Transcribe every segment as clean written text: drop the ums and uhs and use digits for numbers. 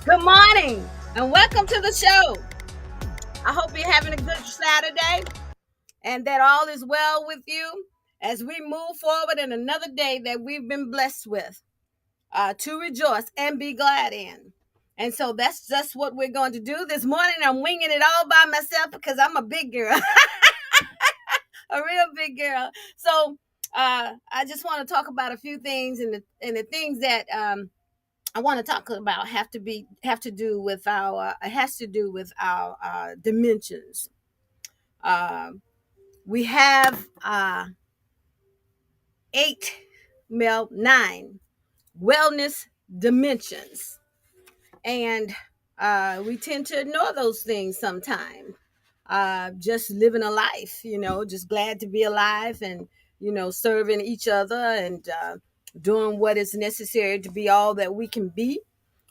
Good morning and welcome to the show. I hope you're having a good Saturday and that all is well with you as we move forward in another day that we've been blessed with to rejoice and be glad in. And so that's just what we're going to do this morning. I'm winging it all by myself because I'm a big girl, a real big girl. So I just want to talk about a few things and the things that I want to talk about have to do with our it has to do with our dimensions. Uh, we have eight, well, nine wellness dimensions, and we tend to ignore those things sometimes. Just living a life, just glad to be alive and serving each other and doing what is necessary to be all that we can be,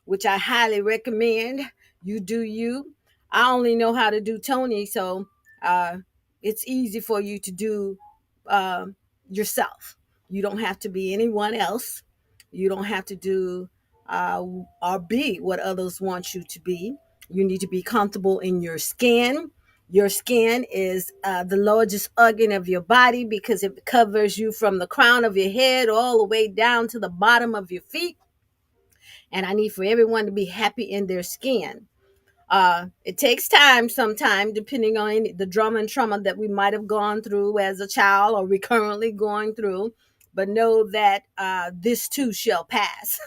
which I highly recommend. You do you. I only know how to do Tonie, so uh, it's easy for you to do uh, yourself. You don't have to be anyone else. You don't have to do or be what others want you to be. You need to be comfortable in your skin. Your skin is the largest organ of your body because it covers you from the crown of your head all the way down to the bottom of your feet, and I need for everyone to be happy in their skin. It takes time sometime, depending on the drama and trauma that we might have gone through as a child or we currently going through. But know that this too shall pass.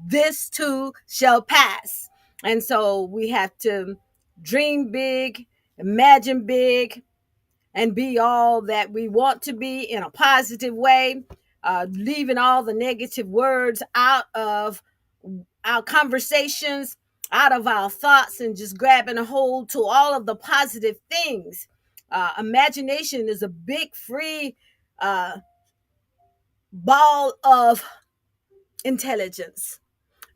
This too shall pass. And so we have to dream big, imagine big, and be all that we want to be in a positive way, leaving all the negative words out of our conversations, out of our thoughts, and just grabbing a hold to all of the positive things. Imagination is a big free uh, ball of intelligence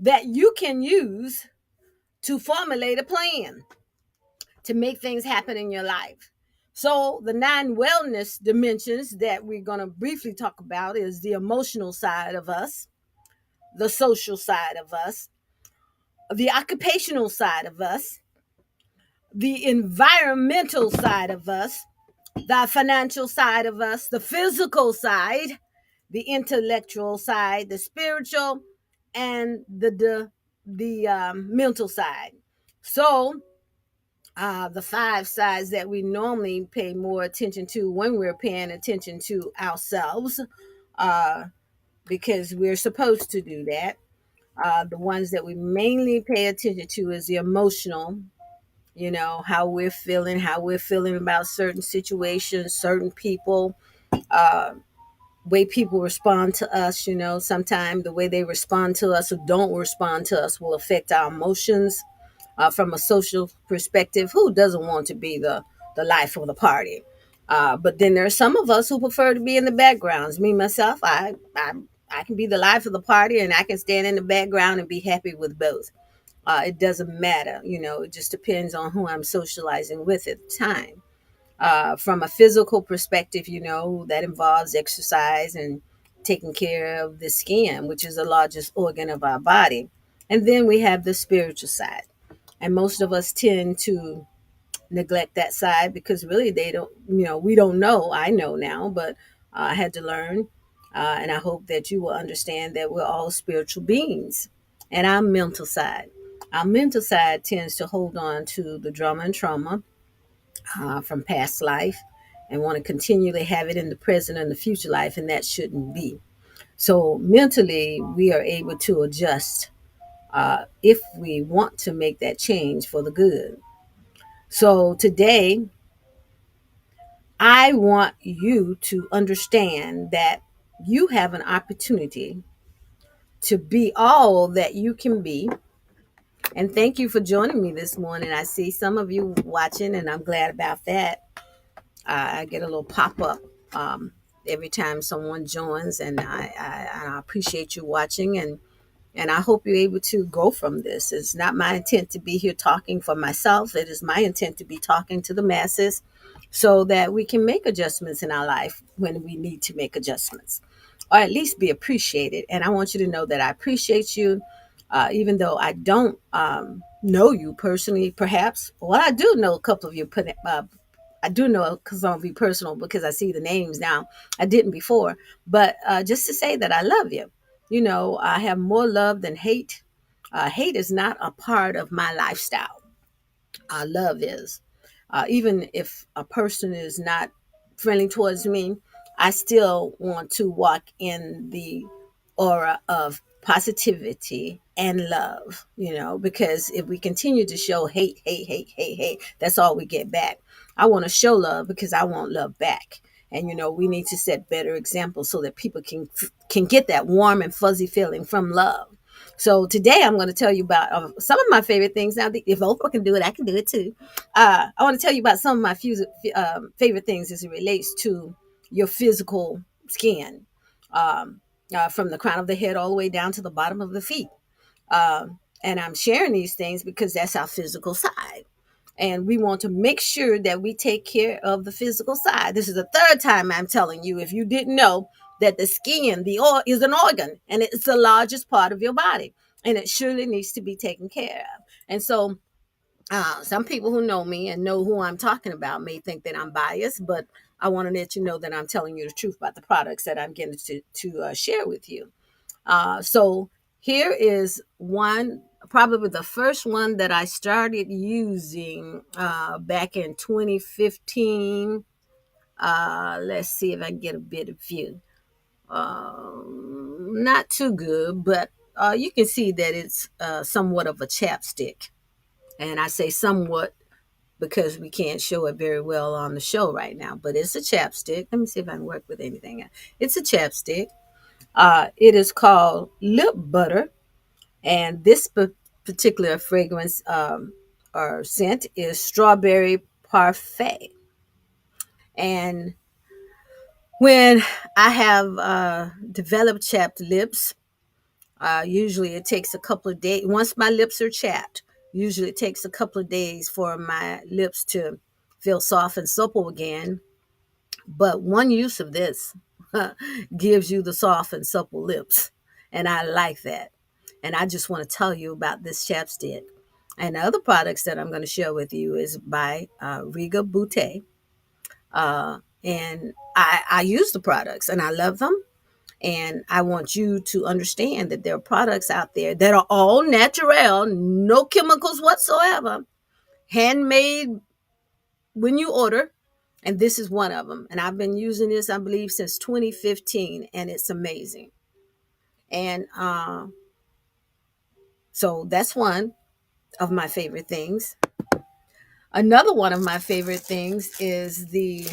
that you can use to formulate a plan to make things happen in your life. So, the nine wellness dimensions that we're going to briefly talk about is the emotional side of us, the social side of us, the occupational side of us, the environmental side of us, the financial side of us, the physical side, the intellectual side, the spiritual, and the mental side. So, the five sides that we normally pay more attention to when we're paying attention to ourselves, uh, because we're supposed to do that. The ones that we mainly pay attention to is the emotional, how we're feeling about certain situations, certain people, uh, way people respond to us. Sometimes the way they respond to us or don't respond to us will affect our emotions. From a social perspective, who doesn't want to be the life of the party? But then there are some of us who prefer to be in the backgrounds. Me myself, I can be the life of the party, and I can stand in the background and be happy with both. It doesn't matter, it just depends on who I'm socializing with at the time. From a physical perspective, that involves exercise and taking care of the skin, which is the largest organ of our body. And then we have the spiritual side. And most of us tend to neglect that side because really they don't, we don't know. I know now, but I had to learn. And I hope that you will understand that we're all spiritual beings. And our mental side tends to hold on to the drama and trauma from past life and want to continually have it in the present and the future life, and that shouldn't be. So mentally, we are able to adjust if we want to make that change for the good. So today, I want you to understand that you have an opportunity to be all that you can be. And thank you for joining me this morning. I see some of you watching, and I'm glad about that. I get a little pop up every time someone joins, and I appreciate you watching, and I hope you're able to grow from this. It's not my intent to be here talking for myself. It is my intent to be talking to the masses so that we can make adjustments in our life when we need to make adjustments, or at least be appreciated. And I want you to know that I appreciate you. even though I don't know you personally, perhaps. Well, I do know a couple of you. I do know some of you personal because I see the names now. I didn't before, but just to say that I love you. You know, I have more love than hate. Hate is not a part of my lifestyle. Love is. Even if a person is not friendly towards me, I still want to walk in the aura of positivity and love, you know, because if we continue to show hate, hate, that's all we get back. I want to show love because I want love back. And you know, we need to set better examples so that people can get that warm and fuzzy feeling from love. So today I'm going to tell you about some of my favorite things. Now, if Oprah can do it, I can do it too. I want to tell you about some of my favorite things as it relates to your physical skin, from the crown of the head all the way down to the bottom of the feet. And I'm sharing these things because that's our physical side. And we want to make sure that we take care of the physical side. This is the third time I'm telling you, if you didn't know, that the skin, the oil, is an organ and it's the largest part of your body. And it surely needs to be taken care of. And so some people who know me and know who I'm talking about may think that I'm biased, but I want to let you know that I'm telling you the truth about the products that I'm getting to share with you. So here is one, probably the first one that I started using back in 2015. Let's see if I can get a bit of view. Not too good, but you can see that it's somewhat of a chapstick. And I say somewhat because we can't show it very well on the show right now, but it's a chapstick. Let me see if I can work with anything. It's a chapstick. It is called Lip Butter, and this particular fragrance or scent is Strawberry Parfait. And when I have developed chapped lips, usually it takes a couple of days. Once my lips are chapped, usually it takes a couple of days for my lips to feel soft and supple again. But one use of this gives you the soft and supple lips. And I like that. And I just want to tell you about this chapstick. And the other products that I'm going to share with you is by Riga Boutte. And I use the products and I love them. And I want you to understand that there are products out there that are all natural, no chemicals whatsoever, handmade when you order. And this is one of them. And I've been using this, I believe, since 2015, and it's amazing. And so that's one of my favorite things. Another one of my favorite things is the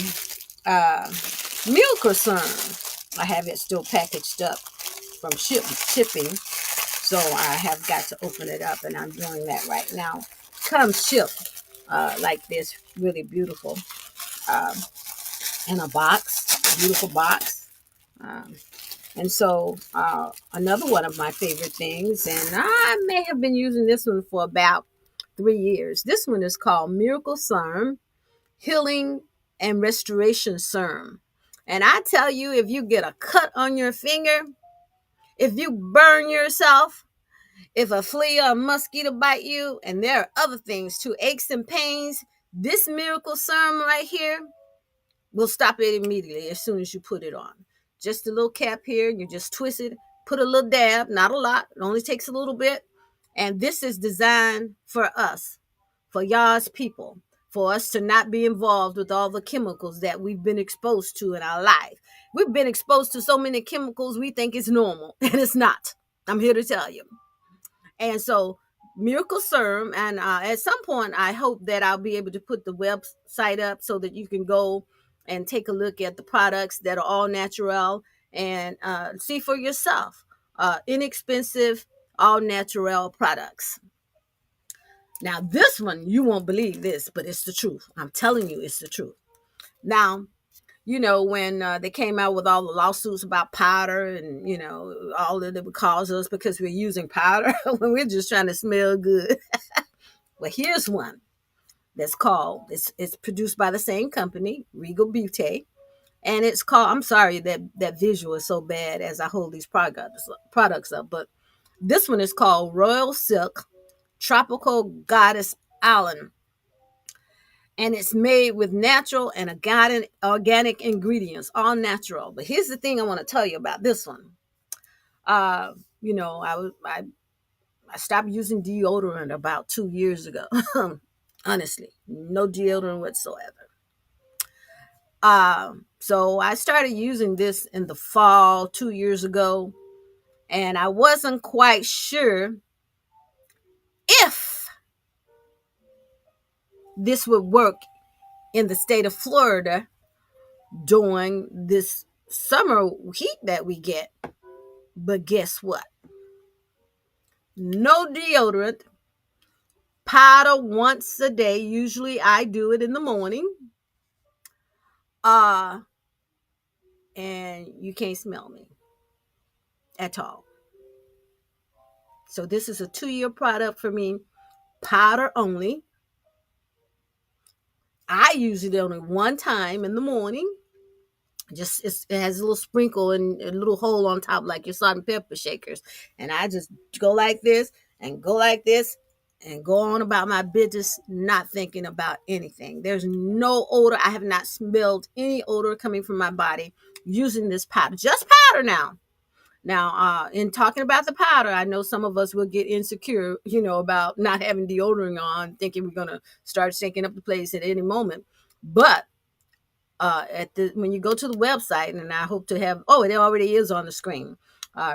uh, meal concern. I have it still packaged up from shipping. So I have got to open it up, and I'm doing that right now. Comes shipped like this, really beautiful, um, in a box, beautiful box. Um, and so another one of my favorite things, and I may have been using this one for about 3 years. This one is called Miracle Serum Healing and Restoration Serum. And I tell you, if you get a cut on your finger, if you burn yourself, if a flea or a mosquito bite you, and there are other things too, aches and pains, this miracle serum right here will stop it immediately as soon as you put it on. Just a little cap here, you just twist it, put a little dab, not a lot, it only takes a little bit. And this is designed for us, for y'all's people, for us to not be involved with all the chemicals that we've been exposed to in our life. We've been exposed to so many chemicals we think it's normal, and it's not. I'm here to tell you. And so Miracle Serum, and at some point, I hope that I'll be able to put the website up so that you can go and take a look at the products that are all natural and see for yourself. Inexpensive, all natural products. Now, this one, you won't believe this, but it's the truth. I'm telling you, it's the truth. Now, you know, when they came out with all the lawsuits about powder and, you know, all that it would cause us because we're using powder when we're just trying to smell good. Well, here's one that's called, it's produced by the same company, Regal Beauty. And it's called, I'm sorry that visual is so bad as I hold these products up, but This one is called Royal Silk Tropical Goddess Island, and it's made with natural and organic ingredients, all natural. But here's the thing I want to tell you about this one. Uh, you know, I stopped using deodorant about 2 years ago. Honestly, no deodorant whatsoever. So I started using this in the fall 2 years ago, and I wasn't quite sure if this would work in the state of Florida during this summer heat that we get. But guess what? No deodorant, powder once a day. Usually I do it in the morning. Uh, and you can't smell me at all. So this is a 2-year product for me, powder only. I use it only one time in the morning. It has a little sprinkle and a little hole on top like your salt and pepper shakers, and I just go like this and go like this and go on about my business, not thinking about anything. There's no odor. I have not smelled any odor coming from my body using this powder. Just powder now. Now, in talking about the powder, I know some of us will get insecure, about not having deodorant on, thinking we're gonna start stinking up the place at any moment. But when you go to the website, and I hope to have, it already is on the screen.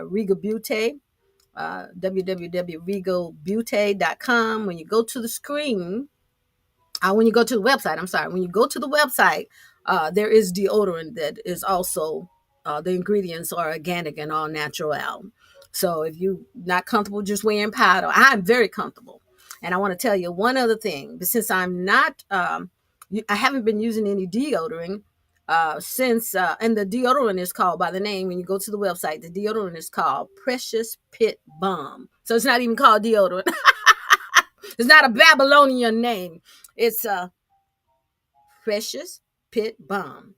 Regal Beauty, www.regalbeauty.com. When you go to the screen, when you go to the website, I'm sorry, when you go to the website, there is deodorant that is also, the ingredients are organic and all natural. So if you're not comfortable just wearing powder, I'm very comfortable. And I want to tell you one other thing, but since I'm not, I haven't been using any deodorant since, and the deodorant is called by the name, when you go to the website, the deodorant is called Precious Pit Balm. So it's not even called deodorant. It's not a Babylonian name. It's a Precious Pit Balm,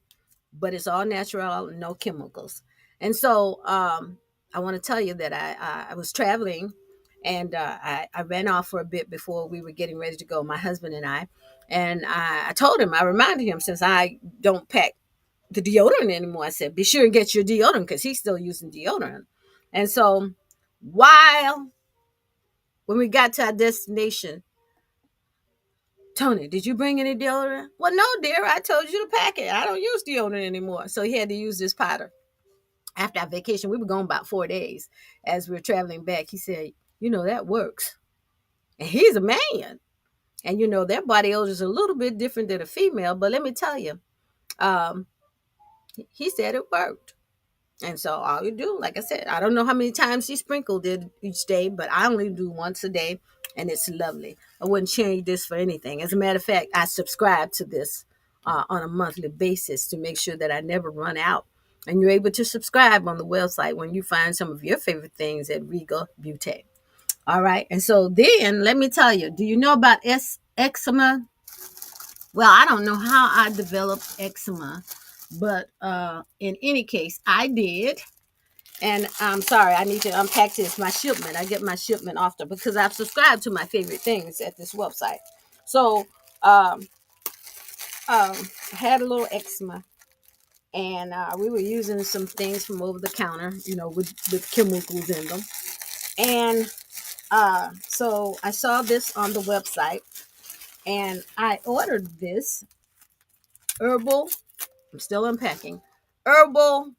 but it's all natural, no chemicals. And so I want to tell you that I was traveling, and I ran off for a bit before we were getting ready to go, my husband and I. And I told him, I reminded him, since I don't pack the deodorant anymore, I said, be sure and get your deodorant, because he's still using deodorant. And so when we got to our destination, Tonie, did you bring any deodorant? Well, no, dear. I told you to pack it. I don't use deodorant anymore. So he had to use this powder. After our vacation, we were gone about 4 days. As we were traveling back, he said, that works. And he's a man. And, their body odor is a little bit different than a female. But let me tell you, um, he said it worked. And so all you do, like I said, I don't know how many times he sprinkled it each day, but I only do once a day, and it's lovely. I wouldn't change this for anything. As a matter of fact, I subscribe to this on a monthly basis to make sure that I never run out. And you're able to subscribe on the website when you find some of your favorite things at Regal Beauty. All right. And so then let me tell you, do you know about eczema? Well, I don't know how I developed eczema, but in any case, I did. And I'm sorry, I need to unpack this. My shipment, I get my shipment often because I've subscribed to my favorite things at this website. So, I had a little eczema, and we were using some things from over the counter, with chemicals in them. And so I saw this on the website, and I ordered this herbal, I'm still unpacking, herbal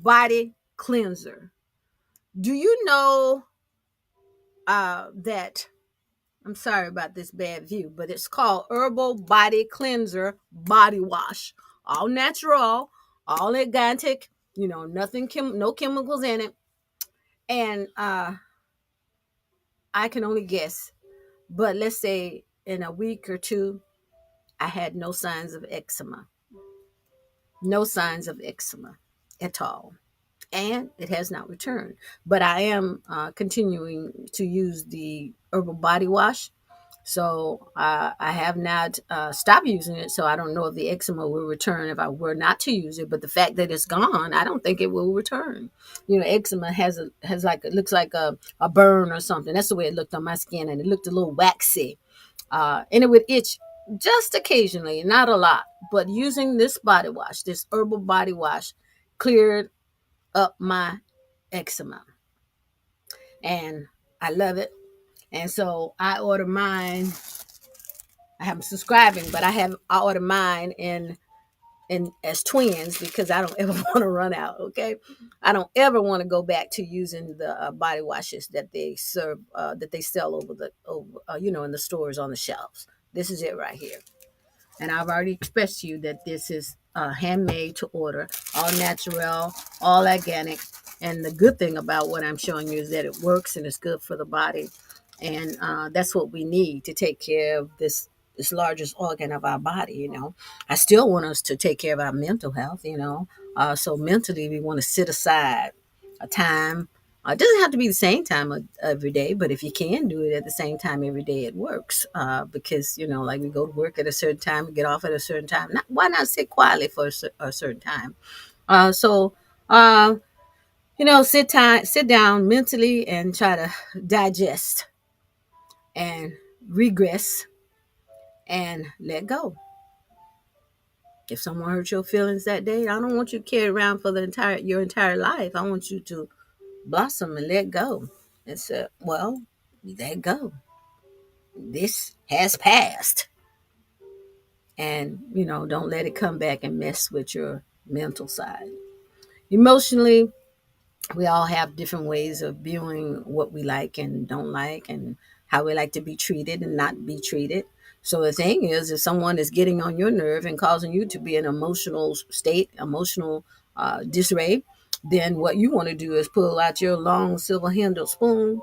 body cleanser. Do you know that, I'm sorry about this bad view, but it's called Herbal Body Cleanser Body Wash. All natural, all organic, nothing, no chemicals in it. And I can only guess, but let's say in a week or two, I had no signs of eczema. No signs of eczema at all. And it has not returned. But I am continuing to use the herbal body wash. So I have not stopped using it. So I don't know if the eczema will return if I were not to use it. But the fact that it's gone, I don't think it will return. Eczema has like, it looks like a burn or something. That's the way it looked on my skin, and it looked a little waxy, and it would itch just occasionally, not a lot. But using this body wash, this herbal body wash, cleared up my eczema, and I love it. And so I order mine. I haven't subscribing, but I order mine in as twins because I don't ever want to run out. Okay, I don't ever want to go back to using the body washes that they serve, that they sell over in the stores on the shelves. This is it right here. And I've already expressed to you that this is handmade to order, all natural, all organic. And the good thing about what I'm showing you is that it works and it's good for the body. And that's what we need to take care of this largest organ of our body. I still want us to take care of our mental health. So mentally we want to set aside a time. It doesn't have to be the same time every day, but if you can do it at the same time every day, it works. Because, like we go to work at a certain time, we get off at a certain time. Why not sit quietly for a certain time? So, sit down mentally and try to digest and regress and let go. If someone hurt your feelings that day, I don't want you to carry around for your entire life. I want you to blossom and let go. And say, well, let go. This has passed. And, don't let it come back and mess with your mental side. Emotionally, we all have different ways of viewing what we like and don't like, and how we like to be treated and not be treated. So the thing is, if someone is getting on your nerve and causing you to be in an emotional state, emotional disarray, then what you want to do is pull out your long silver handled spoon.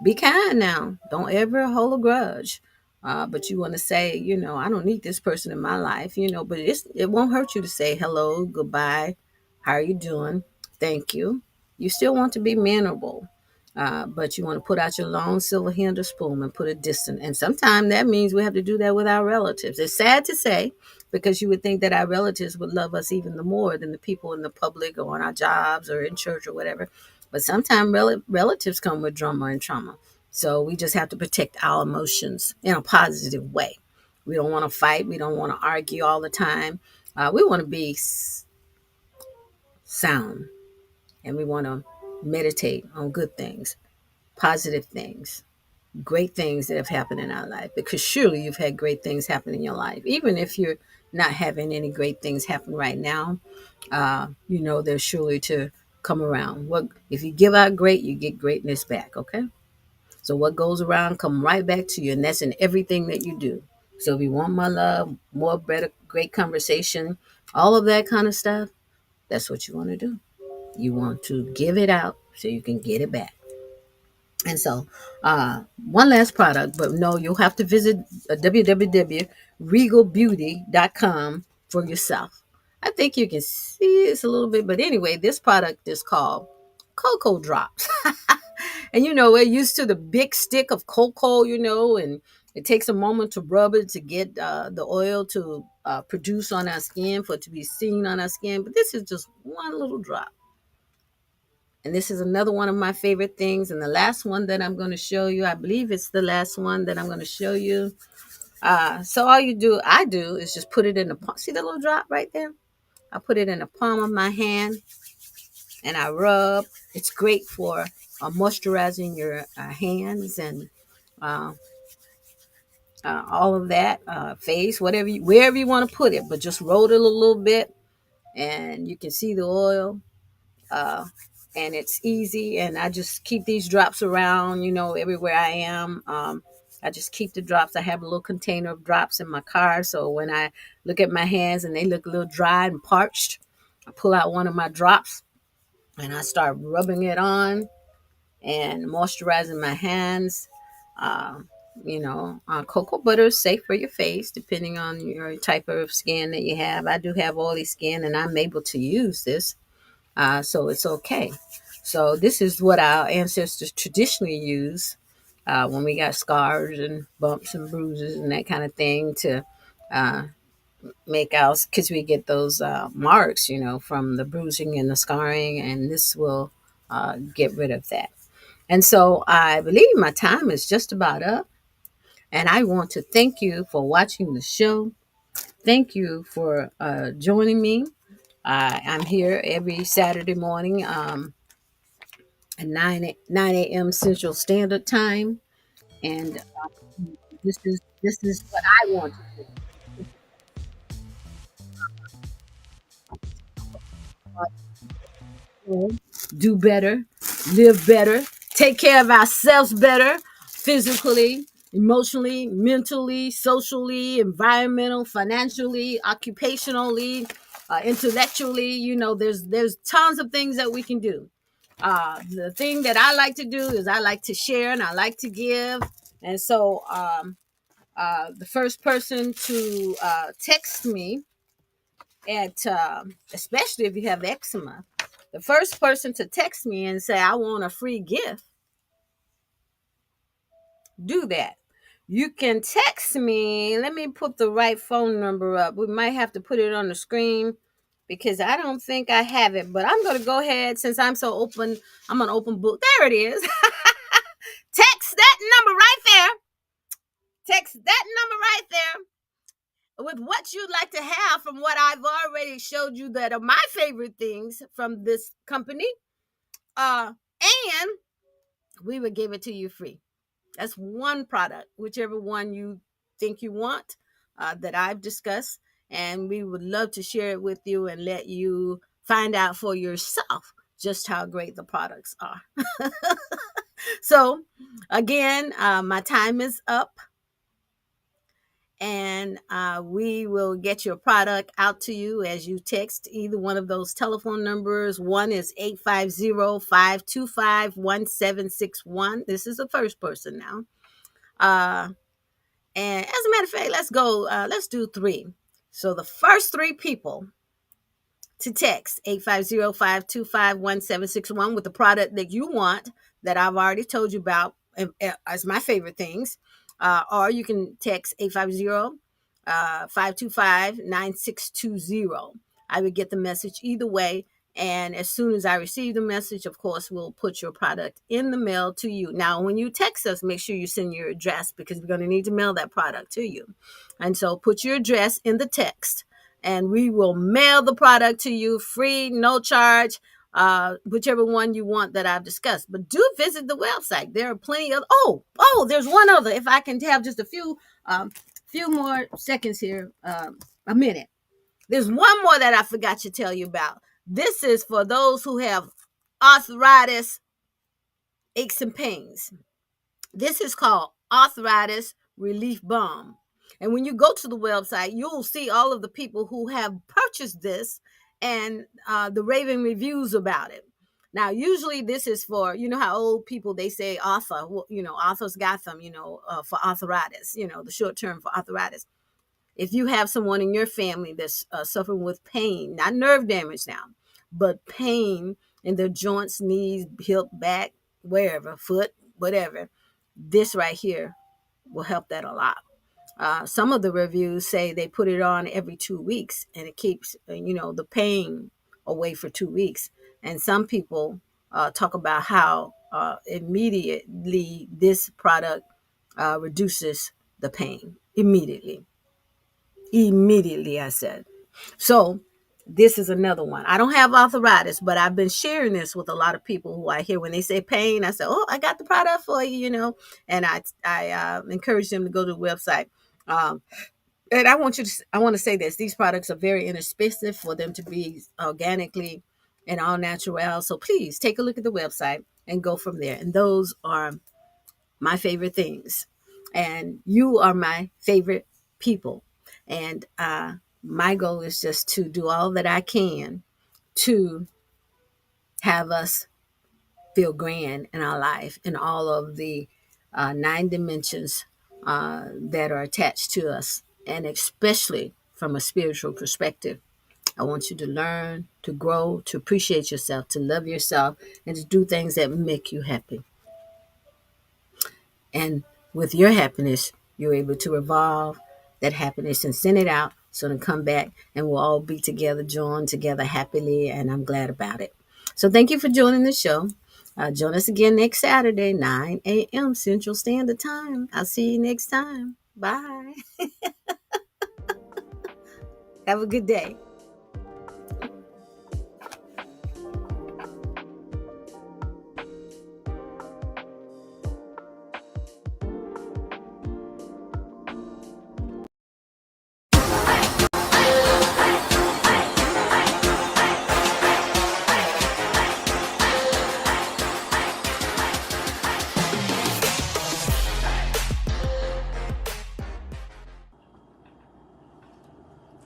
Be kind now. Don't ever hold a grudge. But you want to say, I don't need this person in my life, but it won't hurt you to say hello, goodbye, how are you doing? Thank you. You still want to be mannerable. But you want to put out your long silver handled spoon and put a distance. And sometimes that means we have to do that with our relatives. It's sad to say, because you would think that our relatives would love us even the more than the people in the public or on our jobs or in church or whatever. But sometimes relatives come with drama and trauma. So we just have to protect our emotions in a positive way. We don't want to fight. We don't want to argue all the time. We want to be sound, and we want to meditate on good things, positive things, great things that have happened in our life. Because surely you've had great things happen in your life. Even if you're not having any great things happen right now, they're surely to come around. What if you give out great, you get greatness back, okay? So what goes around come right back to you, and that's in everything that you do. So if you want my love, more better, great conversation, all of that kind of stuff, that's what you want to do. You want to give it out so you can get it back. And so, one last product, but no, you'll have to visit www.regalbeauty.com for yourself. I think you can see this a little bit, but anyway, this product is called Cocoa Drops. And we're used to the big stick of cocoa, and it takes a moment to rub it to get the oil to produce on our skin, for it to be seen on our skin. But this is just one little drop. And this is another one of my favorite things. And the last one that I'm going to show you, I believe it's the last one that I'm going to show you. So I do is just put it in the palm. See the little drop right there? I put it in the palm of my hand and I rub. It's great for moisturizing your hands and uh, all of that, face, wherever you want to put it. But just roll it a little bit and you can see the oil. Uh, and it's easy, and I just keep these drops around, everywhere I am. I just keep the drops. I have a little container of drops in my car, so when I look at my hands and they look a little dry and parched, I pull out one of my drops and I start rubbing it on and moisturizing my hands. uh, Cocoa butter is safe for your face depending on your type of skin that you have. I do have oily skin and I'm able to use this, so it's okay. So this is what our ancestors traditionally used when we got scars and bumps and bruises and that kind of thing to uh, make out, because we get those marks, from the bruising and the scarring, and this will get rid of that. And so I believe my time is just about up. And I want to thank you for watching the show. Thank you for joining me. I'm here every Saturday morning at 9 a.m. Central Standard Time. And this is what I want to do. Do better, live better, take care of ourselves better, physically, emotionally, mentally, socially, environmental, financially, occupationally, intellectually. There's tons of things that we can do. The thing that I like to do is I like to share and I like to give. And so the first person to text me at especially if you have eczema, the first person to text me and say I want a free gift, do that. You can text me. Let me put the right phone number up. We might have to put it on the screen because I don't think I have it, but I'm going to go ahead since I'm so open. I'm an open book. There it is. Text that number right there. Text that number right there with what you'd like to have from what I've already showed you that are my favorite things from this company. And we would give it to you free. That's one product, whichever one you think you want, that I've discussed. And we would love to share it with you and let you find out for yourself just how great the products are. So, again, my time is up. And we will get your product out to you as you text either one of those telephone numbers. One is 850-525-1761. This is the first person now. And as a matter of fact, let's go. Let's do three. So the first three people to text 850-525-1761 with the product that you want that I've already told you about as my favorite things. Or you can text 850-525-9620. I would get the message either way. And as soon as I receive the message, of course, we'll put your product in the mail to you. Now, when you text us, make sure you send your address because we're going to need to mail that product to you. And so put your address in the text and we will mail the product to you free, no charge, whichever one you want that I've discussed. But do visit the website. There are plenty of, there's one other. If I can have just a few more seconds here, a minute. There's one more that I forgot to tell you about. This is for those who have arthritis, aches, and pains. This is called Arthritis Relief Balm. And when you go to the website, you'll see all of the people who have purchased this and the raving reviews about it. Now, usually this is for, how old people, they say arthur, arthur's got them, for arthritis, the short term for arthritis. If you have someone in your family that's suffering with pain, not nerve damage now, but pain in their joints, knees, hip, back, wherever, foot, whatever, this right here will help that a lot. Some of the reviews say they put it on every 2 weeks and it keeps, the pain away for 2 weeks. And some people talk about how immediately this product reduces the pain. Immediately, I said. So this is another one. I don't have arthritis, but I've been sharing this with a lot of people who I hear when they say pain. I say, "Oh, I got the product for you," and I encourage them to go to the website. And I want to say this: these products are very inexpensive for them to be organically and all natural. So please take a look at the website and go from there. And those are my favorite things, and you are my favorite people. And my goal is just to do all that I can to have us feel grand in our life in all of the 9 dimensions that are attached to us, and especially from a spiritual perspective. I want you to learn, to grow, to appreciate yourself, to love yourself, and to do things that make you happy. And with your happiness, you're able to revolve that happiness and send it out so to come back and we'll all be together, joined together happily. And I'm glad about it. So thank you for joining the show. Join us again next Saturday, 9 a.m. Central Standard Time. I'll see you next time. Bye. Have a good day.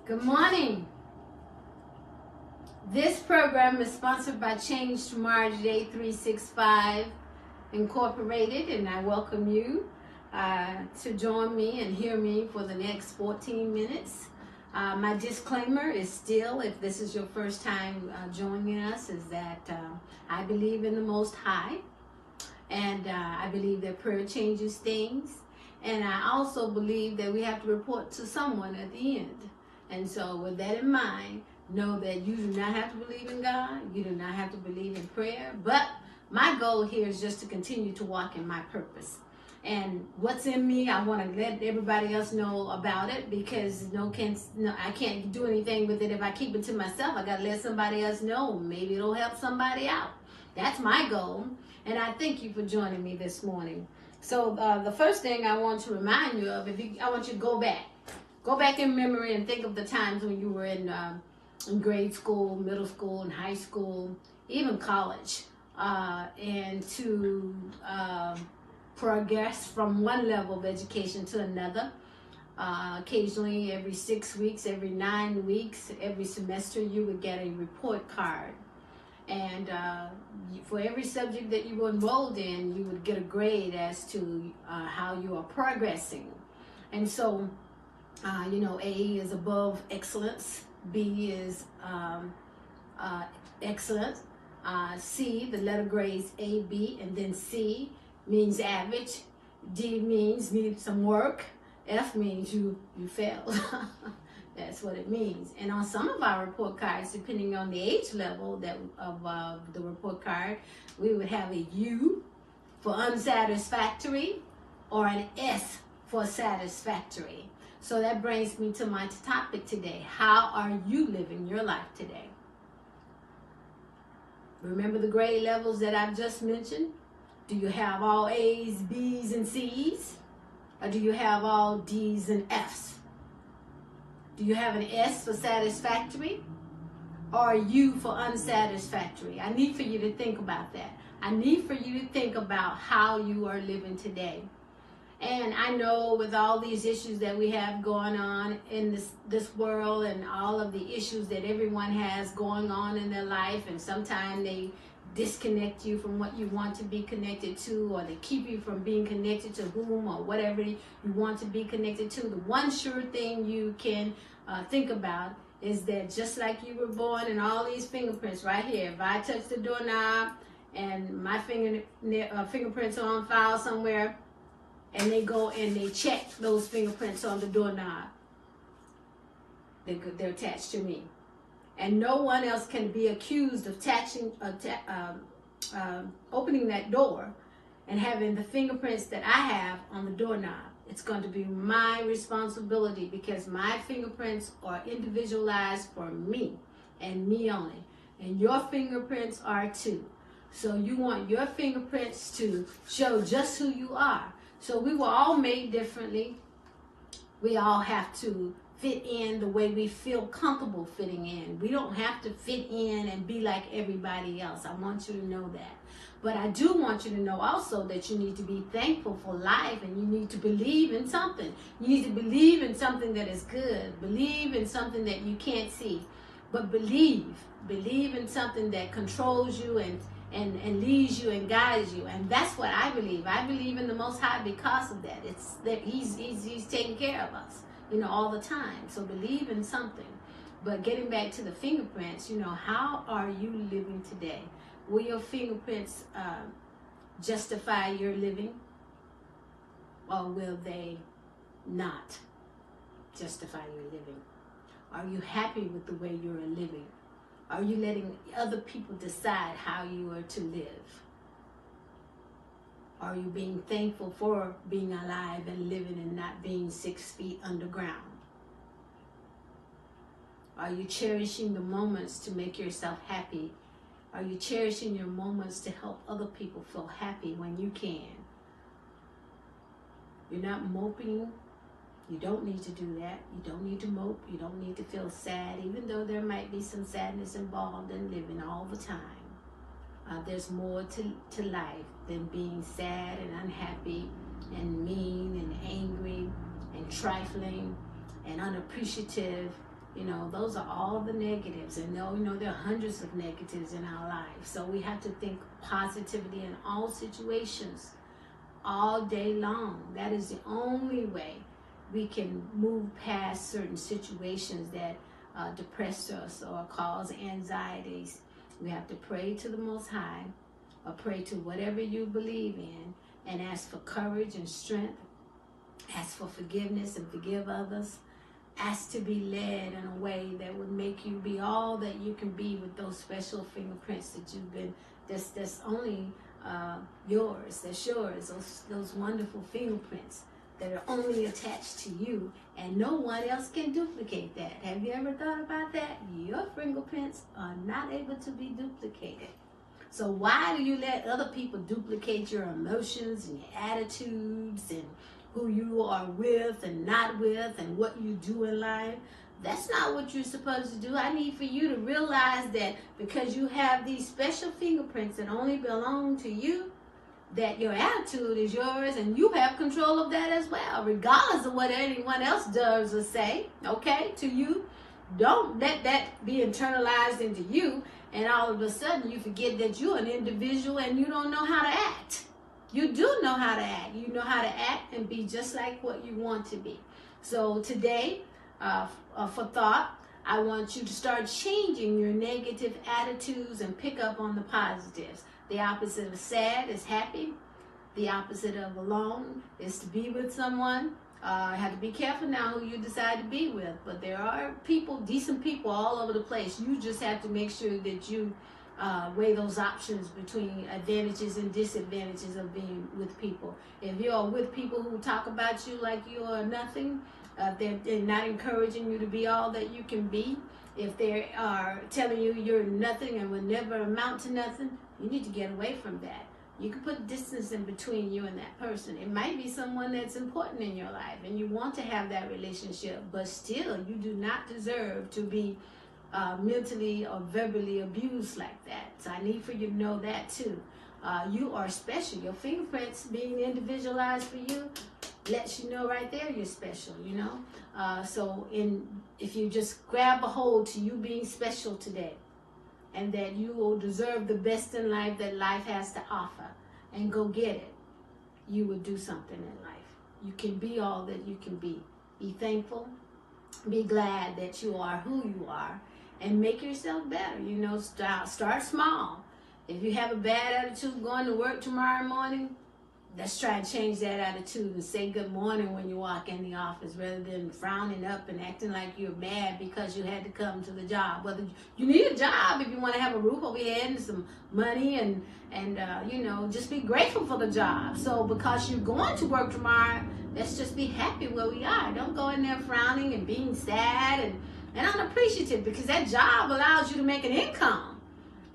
Good morning. This program is sponsored by Change Tomorrow Today 365 Incorporated, and I welcome you to join me and hear me for the next 14 minutes. My disclaimer is still, if this is your first time joining us, is that I believe in the Most High, and I believe that prayer changes things, and I also believe that we have to report to someone at the end. And so with that in mind, know that you do not have to believe in God, you do not have to believe in prayer, but my goal here is just to continue to walk in my purpose. And what's in me, I want to let everybody else know about it, because I can't do anything with it if I keep it to myself. I got to let somebody else know. Maybe it'll help somebody out. That's my goal. And I thank you for joining me this morning. So the first thing I want to remind you of, I want you to go back in memory and think of the times when you were in grade school, middle school, and high school, even college, and to progress from one level of education to another. Occasionally, every 6 weeks, every 9 weeks, every semester, you would get a report card. And for every subject that you were enrolled in, you would get a grade as to how you are progressing. And so, A is above excellence, B is excellent, C, the letter grades A, B, and then C means average, D means need some work, F means you failed. That's what it means. And on some of our report cards, depending on the age level of the report card, we would have a U for unsatisfactory or an S for satisfactory. So that brings me to my topic today. How are you living your life today? Remember the grade levels that I've just mentioned? Do you have all A's, B's, and C's? Or do you have all D's and F's? Do you have an S for satisfactory or a U for unsatisfactory? I need for you to think about that. I need for you to think about how you are living today. And I know with all these issues that we have going on in this world, and all of the issues that everyone has going on in their life, and sometimes they disconnect you from what you want to be connected to, or they keep you from being connected to whom or whatever you want to be connected to. The one sure thing you can think about is that just like you were born and all these fingerprints right here, if I touch the doorknob and my fingerprints are on file somewhere, and they go and they check those fingerprints on the doorknob, they're attached to me. And no one else can be accused of opening that door and having the fingerprints that I have on the doorknob. It's going to be my responsibility, because my fingerprints are individualized for me and me only. And your fingerprints are too. So you want your fingerprints to show just who you are. So we were all made differently. We all have to fit in the way we feel comfortable fitting in. We don't have to fit in and be like everybody else. I want you to know that. But I do want you to know also that you need to be thankful for life, and you need to believe in something. You need to believe in something that is good. Believe in something that you can't see. But believe in something that controls you and leads you and guides you. And that's what I believe. I believe in the Most High because of that. It's that he's taking care of us, all the time. So believe in something. But getting back to the fingerprints, how are you living today? Will your fingerprints justify your living? or will they not justify your living? Are you happy with the way you're living? Are you letting other people decide how you are to live? Are you being thankful for being alive and living and not being 6 feet underground? Are you cherishing the moments to make yourself happy? Are you cherishing your moments to help other people feel happy when you can? You're not moping. You don't need to do that. You don't need to mope. You don't need to feel sad, even though there might be some sadness involved in living all the time. There's more to life than being sad and unhappy and mean and angry and trifling and unappreciative. You know, those are all the negatives. And there are hundreds of negatives in our lives. So we have to think positivity in all situations, all day long. That is the only way we can move past certain situations that depress us or cause anxieties. We have to pray to the Most High, or pray to whatever you believe in, and ask for courage and strength. Ask for forgiveness and forgive others. Ask to be led in a way that would make you be all that you can be with those special fingerprints that you've been, that's only yours, that's yours, those wonderful fingerprints that are only attached to you, and no one else can duplicate that. Have you ever thought about that? Your fingerprints are not able to be duplicated. So why do you let other people duplicate your emotions and your attitudes and who you are with and not with and what you do in life? That's not what you're supposed to do. I need for you to realize that because you have these special fingerprints that only belong to you, that your attitude is yours and you have control of that as well, regardless of what anyone else does or say, okay, to you. Don't let that be internalized into you, and all of a sudden you forget that you're an individual and you don't know how to act. You do know how to act. You know how to act and be just like what you want to be. So today, for thought, I want you to start changing your negative attitudes and pick up on the positives. The opposite of sad is happy. The opposite of alone is to be with someone. Have to be careful now who you decide to be with. But there are people, decent people all over the place. You just have to make sure that you weigh those options between advantages and disadvantages of being with people. If you're with people who talk about you like you are nothing, they're not encouraging you to be all that you can be. If they are telling you you're nothing and will never amount to nothing, you need to get away from that. You can put distance in between you and that person. It might be someone that's important in your life and you want to have that relationship, but still you do not deserve to be mentally or verbally abused like that. So I need for you to know that too. You are special. Your fingerprints being individualized for you lets you know right there you're special, you know. If you just grab a hold to you being special today, and that you will deserve the best in life that life has to offer, and go get it, you will do something in life. You can be all that you can be. Be thankful. Be glad that you are who you are, and make yourself better. You know, start small. If you have a bad attitude going to work tomorrow morning, let's try to change that attitude and say good morning when you walk in the office, rather than frowning up and acting like you're mad because you had to come to the job. Whether you need a job, if you want to have a roof over your head and some money, and just be grateful for the job. So because you're going to work tomorrow, let's just be happy where we are. Don't go in there frowning and being sad and unappreciative, because that job allows you to make an income.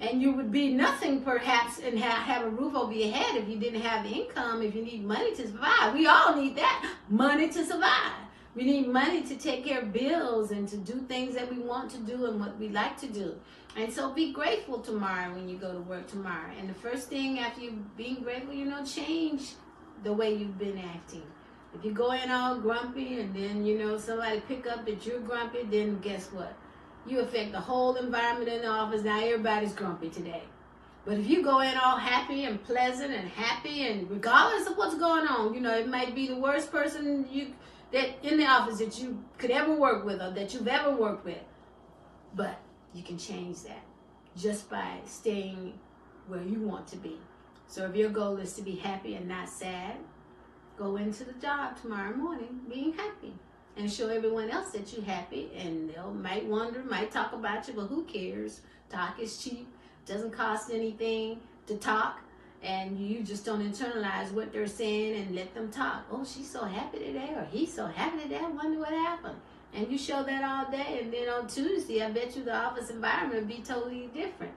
And you would be nothing perhaps and have a roof over your head if you didn't have the income, if you need money to survive. We all need that, money to survive. We need money to take care of bills and to do things that we want to do and what we like to do. And so be grateful tomorrow when you go to work tomorrow. And the first thing after you being grateful, change the way you've been acting. If you go in all grumpy and then, somebody pick up that you're grumpy, then guess what? You affect the whole environment in the office. Now everybody's grumpy today. But if you go in all happy and pleasant and happy, and regardless of what's going on, it might be the worst person that in the office that you could ever work with or that you've ever worked with. But you can change that just by staying where you want to be. So if your goal is to be happy and not sad, Go into the job tomorrow morning being happy and show everyone else that you're happy, and they might wonder, might talk about you, but who cares? Talk is cheap, doesn't cost anything to talk, and you just don't internalize what they're saying and let them talk. Oh, she's so happy today, or he's so happy today, I wonder what happened. And you show that all day, and then on Tuesday, I bet you the office environment will be totally different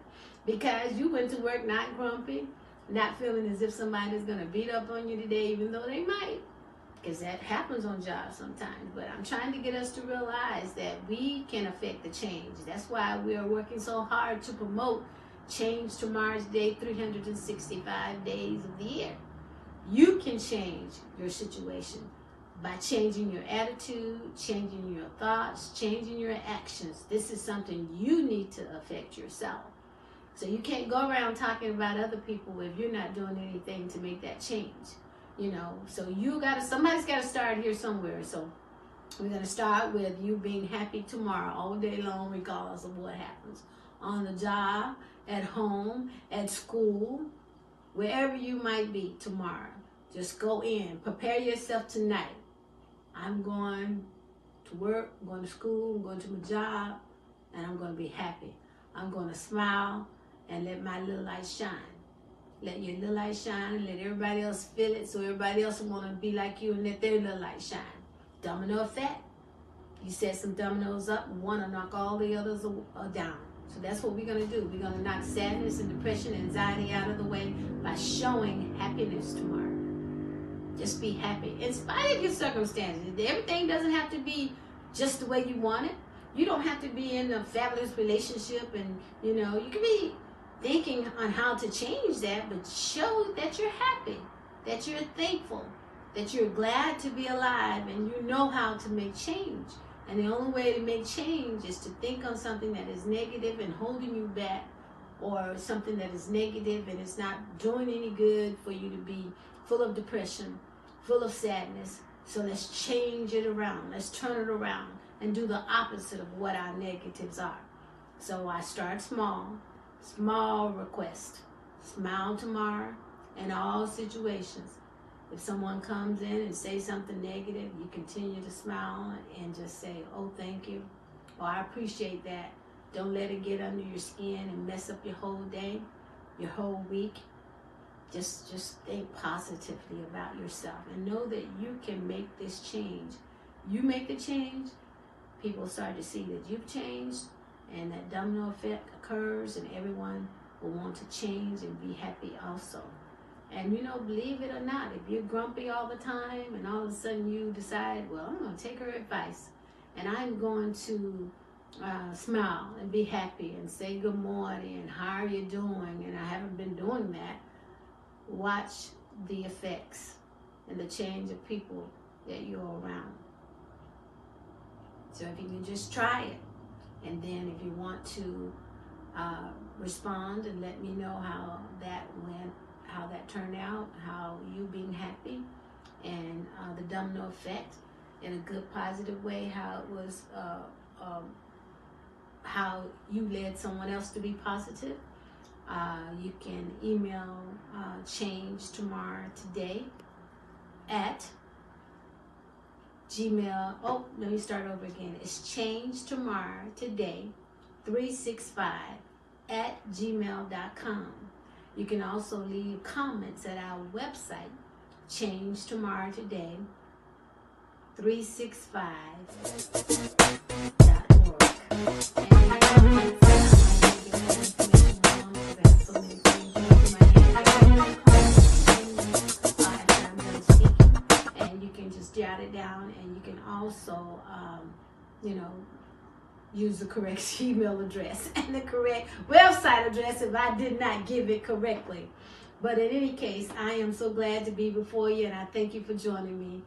because you went to work not grumpy, not feeling as if somebody's going to beat up on you today, even though they might, because that happens on jobs sometimes. But I'm trying to get us to realize that we can affect the change. That's why we are working so hard to promote Change Tomorrow's Day, 365 days of the year. You can change your situation by changing your attitude, changing your thoughts, changing your actions. This is something you need to affect yourself. So you can't go around talking about other people if you're not doing anything to make that change. So somebody's got to start here somewhere. So we're going to start with you being happy tomorrow, all day long, regardless of what happens. On the job, at home, at school, wherever you might be tomorrow. Just go in. Prepare yourself tonight. I'm going to work, I'm going to school, I'm going to my job, and I'm going to be happy. I'm going to smile and let my little light shine. Let your little light shine and let everybody else feel it, so everybody else will want to be like you and let their little light shine. Domino effect. You set some dominoes up, one will knock all the others down. So that's what we're going to do. We're going to knock sadness and depression and anxiety out of the way by showing happiness tomorrow. Just be happy in spite of your circumstances. Everything doesn't have to be just the way you want it. You don't have to be in a fabulous relationship, and you can be thinking on how to change that, but show that you're happy, that you're thankful, that you're glad to be alive, and you know how to make change. And the only way to make change is to think on something that is negative and holding you back, or something that is negative and it's not doing any good for you to be full of depression, full of sadness. So let's change it around. Let's turn it around and do the opposite of what our negatives are. So I start small request. Smile tomorrow in all situations. If someone comes in and says something negative, you continue to smile and just say, oh, thank you. Or I appreciate that. Don't let it get under your skin and mess up your whole day, your whole week. Just think positively about yourself and know that you can make this change. You make the change, people start to see that you've changed, and that domino effect occurs, and everyone will want to change and be happy also. And believe it or not, if you're grumpy all the time and all of a sudden you decide, well, I'm going to take her advice and I'm going to smile and be happy and say good morning and how are you doing, and I haven't been doing that, watch the effects and the change of people that you're around. So if you can just try it, and then if you want to respond and let me know how that went, how that turned out, how you being happy, and the domino effect in a good positive way, how it was, how you led someone else to be positive. You can email Change Tomorrow Today at Gmail. Oh, let me start over again. It's Change Tomorrow Today 365 at gmail.com. You can also leave comments at our website, Change Tomorrow Today 365.org. And you can just jot it down, and you can also, use the correct email address and the correct website address if I did not give it correctly. But in any case, I am so glad to be before you, and I thank you for joining me.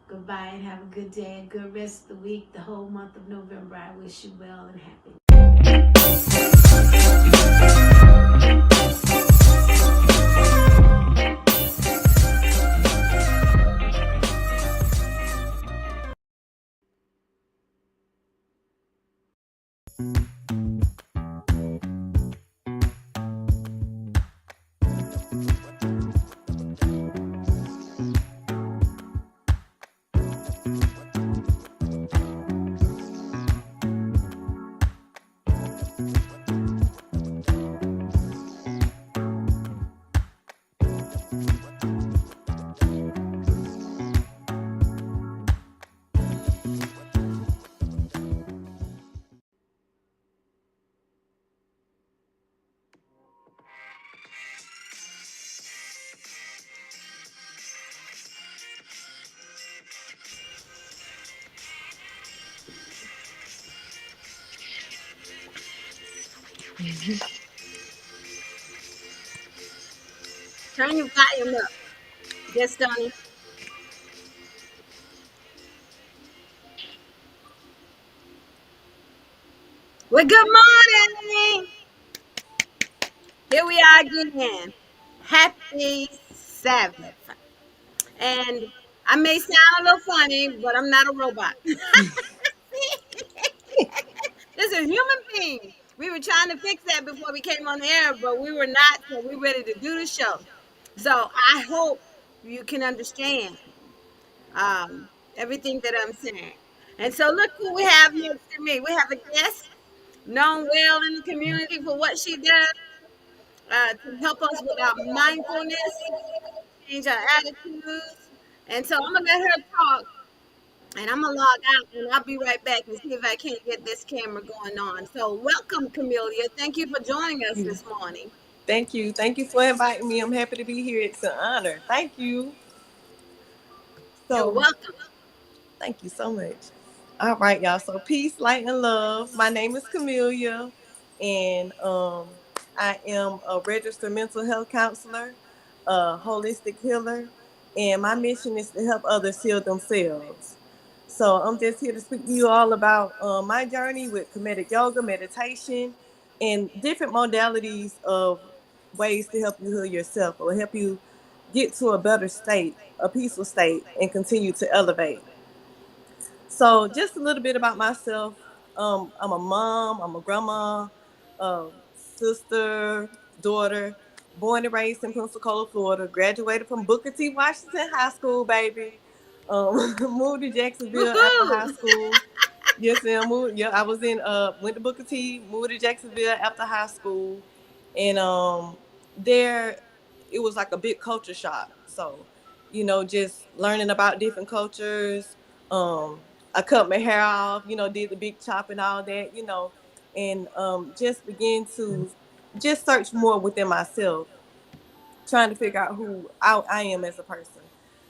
Goodbye and have a good day, a good rest of the week, the whole month of November. I wish you well and happy. Turn your volume up. Yes, Tony. Well, good morning. Here we are again. Happy Sabbath. And I may sound a little funny, but I'm not a robot. This is a human being. We were trying to fix that before we came on the air, but we were not, so we're ready to do the show. So I hope you can understand everything that I'm saying. And so look who we have next to me. We have a guest known well in the community for what she does to help us with our mindfulness, change our attitudes. And so I'm gonna let her talk, and I'm gonna log out, and I'll be right back and see if I can't get this camera going on. So welcome, Camelia. Thank you for joining us You. this morning. Thank you. Thank you for inviting me. I'm happy to be here. It's an honor. Thank you. You're So, welcome. thank you so much. All right, y'all. So, peace, light, and love. My name is Camelia, and I am a registered mental health counselor, a holistic healer, and my mission is to help others heal themselves. So, I'm just here to speak to you all about my journey with comedic yoga, meditation, and different modalities of ways to help you heal yourself or help you get to a better state, a peaceful state, and continue to elevate. So, just a little bit about myself. I'm a mom, I'm a grandma, sister, daughter, born and raised in Pensacola, Florida, graduated from Booker T. Washington High School, baby. Moved to Jacksonville after high Woohoo! school. Yes, ma'am. Moved, yeah, I was in went to Booker T, moved to Jacksonville after high school, and there it was like a big culture shock. So, just learning about different cultures. I cut my hair off, did the big chop and all that, and just began to just search more within myself, trying to figure out who I am as a person.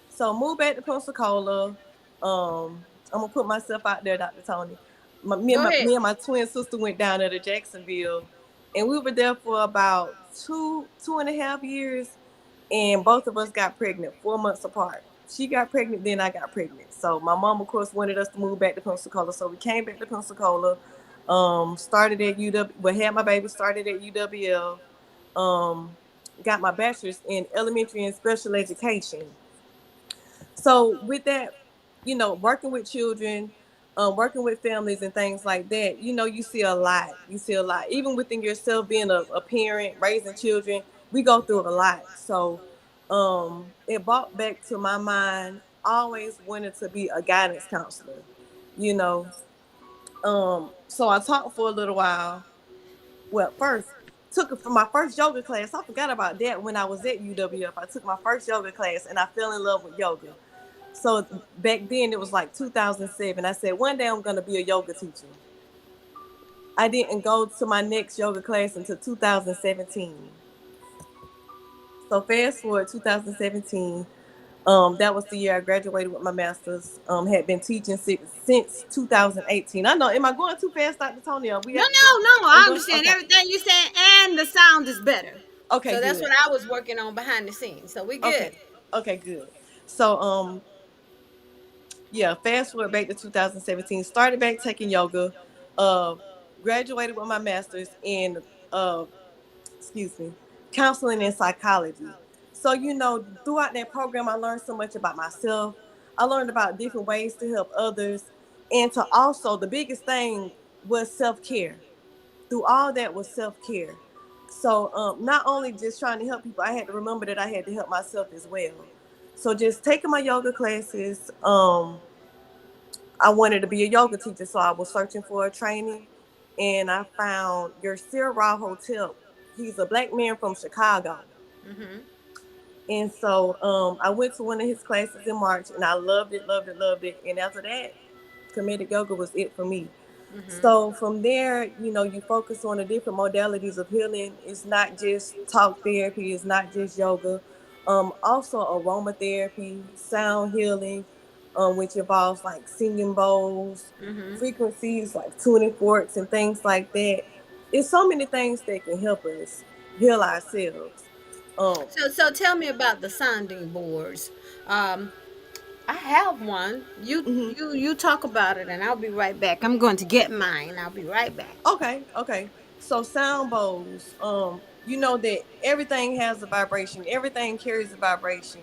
So moved back to Pensacola. I'm gonna put myself out there, Dr. Tonie. Me and Go my ahead. me and my twin sister went down there to Jacksonville, and we were there for about two and a half years, and both of us got pregnant 4 months apart. She got pregnant, then I got pregnant. So my mom, of course, wanted us to move back to Pensacola. So we came back to Pensacola. Started at UW. Well, had my baby. Started at UWL. Got my bachelor's in elementary and special education. So with that, working with children, working with families and things like that, you see a lot. You see a lot. Even within yourself, being a parent, raising children, we go through a lot. So it brought back to my mind, always wanted to be a guidance counselor, you know. So I taught for a little while. Well, first took it for my first yoga class. I forgot about that when I was at UWF. I took my first yoga class and I fell in love with yoga. So back then it was like 2007. I said one day I'm gonna be a yoga teacher. I didn't go to my next yoga class until 2017. So fast forward 2017. That was the year I graduated with my master's. Had been teaching since 2018. I know. Am I going too fast, Dr. Tony? Are we No, at the? no, no. I'm I going. understand Okay. everything you saying, and the sound is better. Okay. So that's Good. what I was working on behind the scenes. So we Okay. good. Okay. Good. So yeah. Fast forward back to 2017. Started back taking yoga. Uh, Graduated with my master's in uh excuse me, counseling and psychology. So, throughout that program, I learned so much about myself. I learned about different ways to help others. And to also, the biggest thing was self care. Through all that was self care. So, not only just trying to help people, I had to remember that I had to help myself as well. So, just taking my yoga classes, I wanted to be a yoga teacher. So, I was searching for a training and I found your Ra Hotel. He's a black man from Chicago. Mm-hmm. And so I went to one of his classes in March and I loved it, loved it, loved it. And after that, comedic yoga was it for me. Mm-hmm. So from there, you focus on the different modalities of healing. It's not just talk therapy, it's not just yoga. Also aromatherapy, sound healing, which involves like singing bowls, Mm-hmm. frequencies like tuning forks and things like that. it's so many things that can help us heal ourselves. Um, So tell me about the sounding boards. Um, I have one. mhm. You talk about it, and I'll be right back. I'm going to get mine. I'll be right back. Okay, okay. So sound bowls, you know that everything has a vibration. Everything carries a vibration.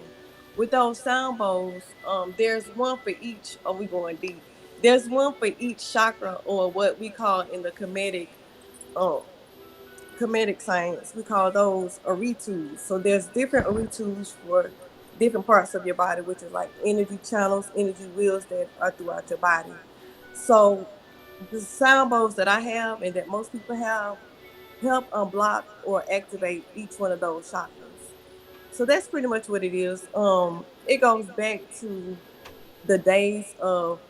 With those sound bowls, there's one for each. Oh, we going deep. There's one for each chakra, or what we call in the um, comedic science, we call those aritus. So there's different aritus for different parts of your body, which is like energy channels, energy wheels that are throughout your body. So the sound bowls that I have and that most people have help unblock or activate each one of those chakras. So that's pretty much what it is. It goes back to the days of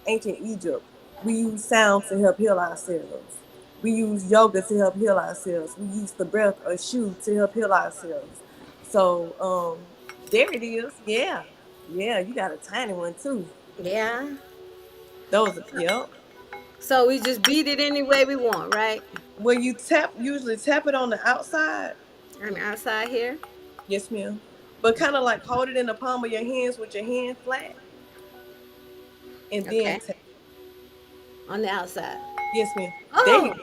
ancient Egypt. We use sound to help heal ourselves. We use yoga to help heal ourselves. We use the breath or shu to help heal ourselves. So there it is. Yeah. Yeah, you got a tiny one too. Yeah. Those yep. So we just beat it any way we want, right? When you usually tap it on the outside. On the outside here. Yes, ma'am. But kind of like hold it in the palm of your hands with your hand flat and then Okay. tap. On the outside. Yes, ma'am. There Oh. you go.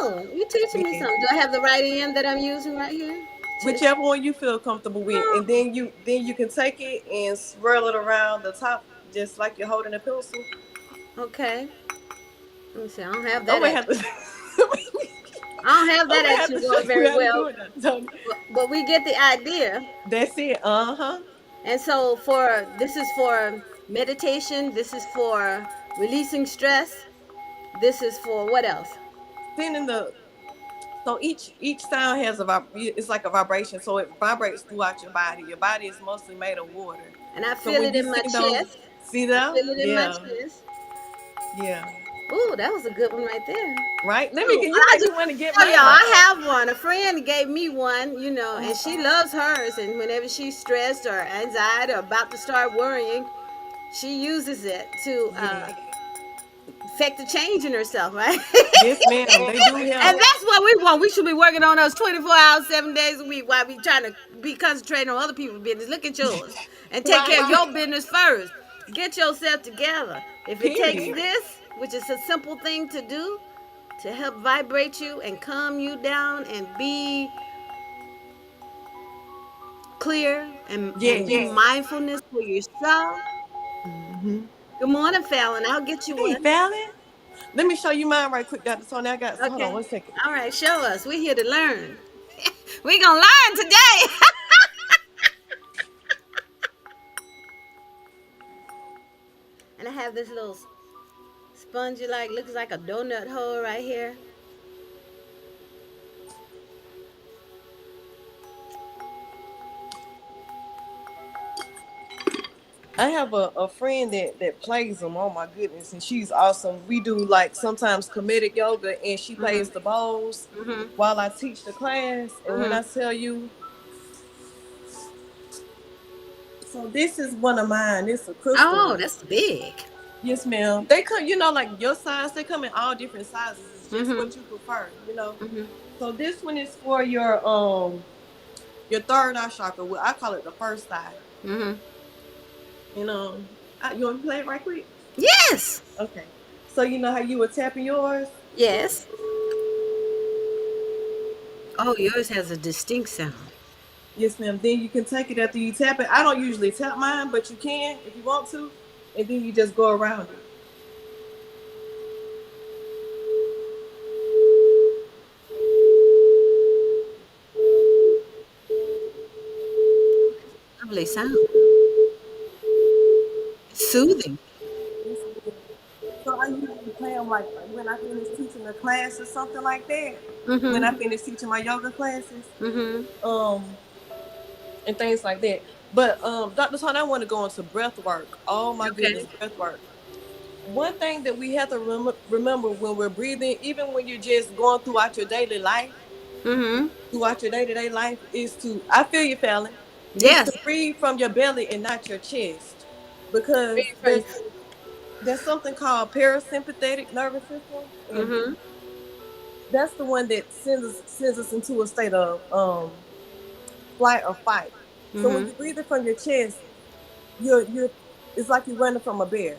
Oh, you teaching me Yeah. something. Do I have the right end that I'm using right here? Just Whichever one you feel comfortable with, and then you can take it and swirl it around the top, just like you're holding a pencil. okay. Let me see. I don't have I'm that gonna have action. to. I don't have I'm that gonna have action to show going you very how to well, do it, Dr. Tony. but we get the idea. That's it. Uh huh. And so for this is for meditation. This is for releasing stress. This is for what else? Sending the so each sound has it's like a vibration, so it vibrates throughout your body. Your body is mostly made of water. And I So feel when it you in my send those, chest. see I that? feel it in my Yeah, chest. yeah. Ooh, that was a good one right there. Right. Let me Oh, get you. I Make me just want to get tell y'all, mine out. I have one. A friend gave me one, and she Uh, loves hers. And whenever she's stressed or anxiety or about to start worrying, she uses it to yeah. affect the change in herself, right? Yes, ma'am. They do And help. that's what we want. We should be working on us 24 hours, 7 days a week while we trying to be concentrating on other people's business. Look at yours and take care of Right. your business first. Get yourself together. If it takes Period. this, which is a simple thing to do, to help vibrate you and calm you down and be clear and be Yes. mindfulness for yourself. Hmm. Good morning, Fallon. I'll get you Hey, one. Fallon. Let me show you mine right quick, Dr. Tony. I got. Hold on Okay. one second. All right, show us. We're here to learn. We're going to learn today. And I have this little spongy, like, looks like a donut hole right here. I have a friend that plays them. Oh my goodness, and she's awesome. We do like sometimes comedic yoga, and she Mm-hmm. plays the bowls Mm-hmm. while I teach the class. And when Mm-hmm. I tell you, so this is one of mine. It's a crystal Oh, one. that's big. Yes, ma'am. They come, like your size. They come in all different sizes. It's just Mm-hmm. what you prefer. Mm-hmm. So this one is for your third eye chakra. Well, I call it the first eye. Mm-hmm. And you want me to play it right quick? Yes. Okay. So you know how you were tapping yours? Yes. Oh, yours has a distinct sound. Yes, ma'am. Then you can take it after you tap it. I don't usually tap mine, but you can if you want to, and then you just go around it. Lovely sound. It's soothing. Yes, ma'am. So I usually play them like when I finish teaching a class or something like that. When I Mm-hmm. finish teaching my yoga classes, Mm-hmm. um, and things like that. But Dr. Tony, I want to go into breath work. Oh my goodness, Okay. breath work. One thing that we have to remember when we're breathing, even when you're just going throughout your daily life, Mm-hmm. throughout your day-to-day life, is to, I feel you, Fallon, is Yes. to breathe from your belly and not your chest. Because Very friends. there's something called parasympathetic nervous system, and Mm-hmm. That's the one that sends us into a state of flight or fight. So when Mm-hmm. you're breathing from your chest, you're it's like you're running from a bear.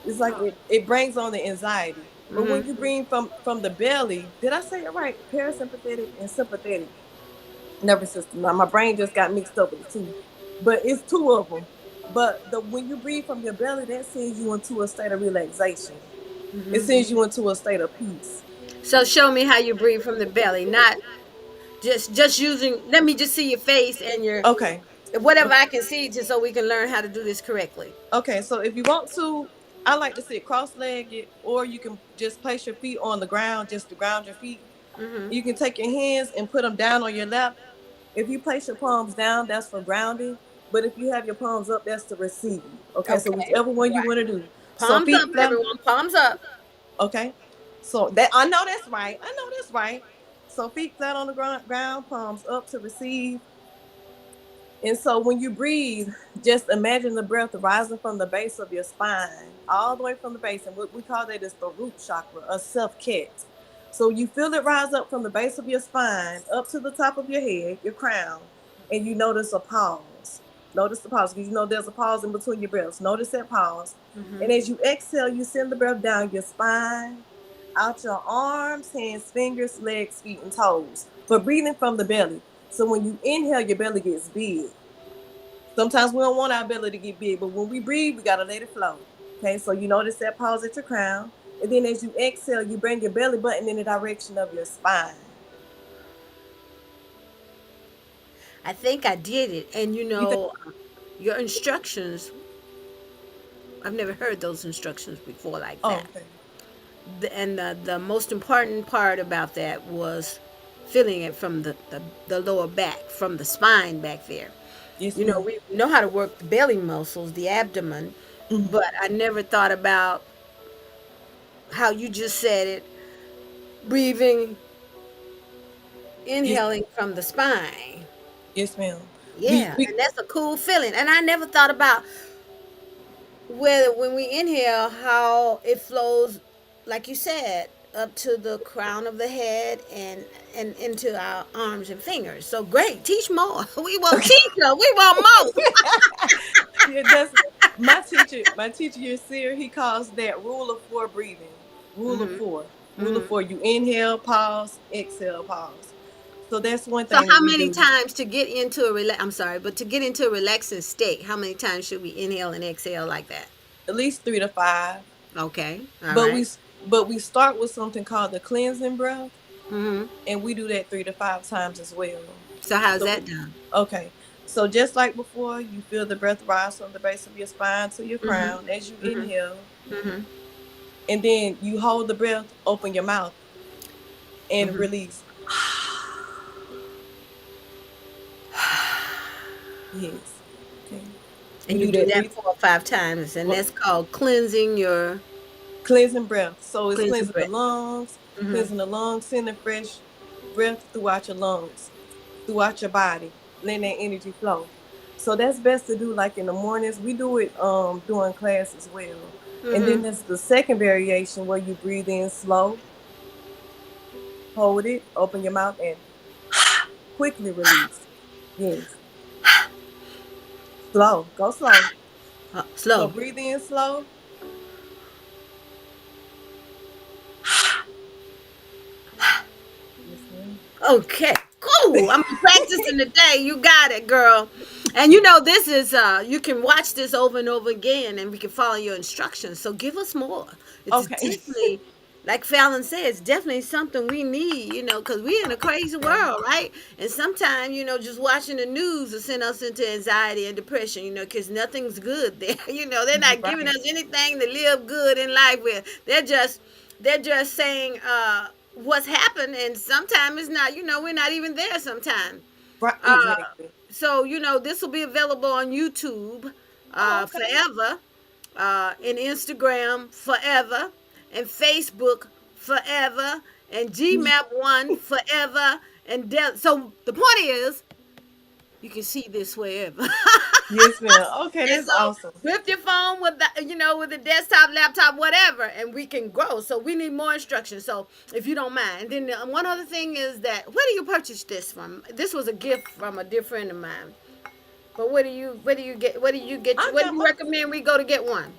It's like it brings on the anxiety. But when you Mm-hmm. breathe from the belly, did I say it right? Parasympathetic and sympathetic nervous system. Now my brain just got mixed up with the two, but it's two of them. But the when you breathe from your belly, that sends you into a state of relaxation. It sends you into a state of peace. So show me how you breathe from the belly, not just using. Let me just see your face and your Okay. whatever I can see, just so we can learn how to do this correctly. Okay, so if you want to, I like to sit cross-legged, or you can just place your feet on the ground, just to ground your feet. Mm-hmm. You can take your hands and put them down on your lap. If you place your palms down, that's for grounding. But if you have your palms up, that's to receiving. Okay, so Okay. whichever one you want to Right. do. So Palms up, feet flat. everyone. Palms up. Okay, so that I know that's right. I know that's right. So feet flat on the ground, palms up to receive. And so when you breathe, just imagine the breath rising from the base of your spine, all the way from the base. And what we call that is the root chakra, a self cat. So you feel it rise up from the base of your spine, up to the top of your head, your crown, and you notice a pause. Notice the pause, because you know there's a pause in between your breaths. Notice that pause. And as you exhale, you send the breath down your spine, out your arms, hands, fingers, legs, feet, and toes. But breathing from the belly. So when you inhale, your belly gets big. Sometimes we don't want our belly to get big, but when we breathe, we gotta let it flow. Okay, so you notice that pause at your crown, and then as you exhale, you bring your belly button in the direction of your spine. I think I did it. And You think? your instructions, I've never heard those instructions before like Oh, that. okay. And the most important part about that was feeling it from the lower back, from the spine back there. Yes, ma'am. We know how to work the belly muscles, the abdomen, Mhm. but I never thought about how you just said it, breathing, Yes, inhaling from the spine. yes, ma'am. We Yeah, we and that's a cool feeling. And I never thought about whether when we inhale, how it flows, like you said, up to the crown of the head and into our arms and fingers. So great, teach more. We won't teach her. We want more. yeah, that's my teacher here, Seer, he calls that rule of four breathing. Rule of four. Rule of four. You inhale, pause, exhale, pause. So that's one So thing that how we many do. times to get into a relax? I'm sorry, but to get into a relaxing state, how many times should we inhale and exhale like that? At least 3 to 5. Okay, all But right. we start with something called the cleansing breath, Mm-hmm. and we do that 3 to 5 times as well. So how's So that done? okay, so just like before, you feel the breath rise from the base of your spine to your Mm-hmm. crown as you Mm-hmm. inhale, Mm-hmm. and then you hold the breath, open your mouth, and Mm-hmm. release. Yes. Okay. We And you do do that that three 4 or 5 times, and well, that's called cleansing your cleansing breath. So it's cleansing cleansing breath. Mm-hmm. the lungs, sending fresh breath throughout your lungs, throughout your body, letting that energy flow. So that's best to do like in the mornings. We do it during class as well. And then Mm-hmm. there's the second variation where you breathe in slow, hold it, open your mouth, and quickly release. Yes. Slow. Go slow. So Slow. breathe in slow. Yes, ma'am. Okay, cool. I'm practicing today. You got it, girl. And this is you can watch this over and over again and we can follow your instructions. So give us more. It's Okay. definitely like Fallon said, it's definitely something we need, because we're in a crazy Yeah. world, right? And sometimes, just watching the news will send us into anxiety and depression, because nothing's good there. They're You're not giving right. us anything to live good in life with. They're just saying what's happened, and sometimes it's not. We're not even there sometimes. Right. Uh, Exactly. so this will be available on YouTube Oh, okay. forever, and Instagram forever, and Facebook forever, and Gmap one forever, and so the point is you can see this wherever. Yes, ma'am. Okay, And that's so awesome. with your phone, with the with the desktop, laptop, whatever, and we can grow. So we need more instructions. So if you don't mind, then one other thing is that where do you purchase this from? This was a gift from a dear friend of mine. But I what do got you my recommend we go to get one?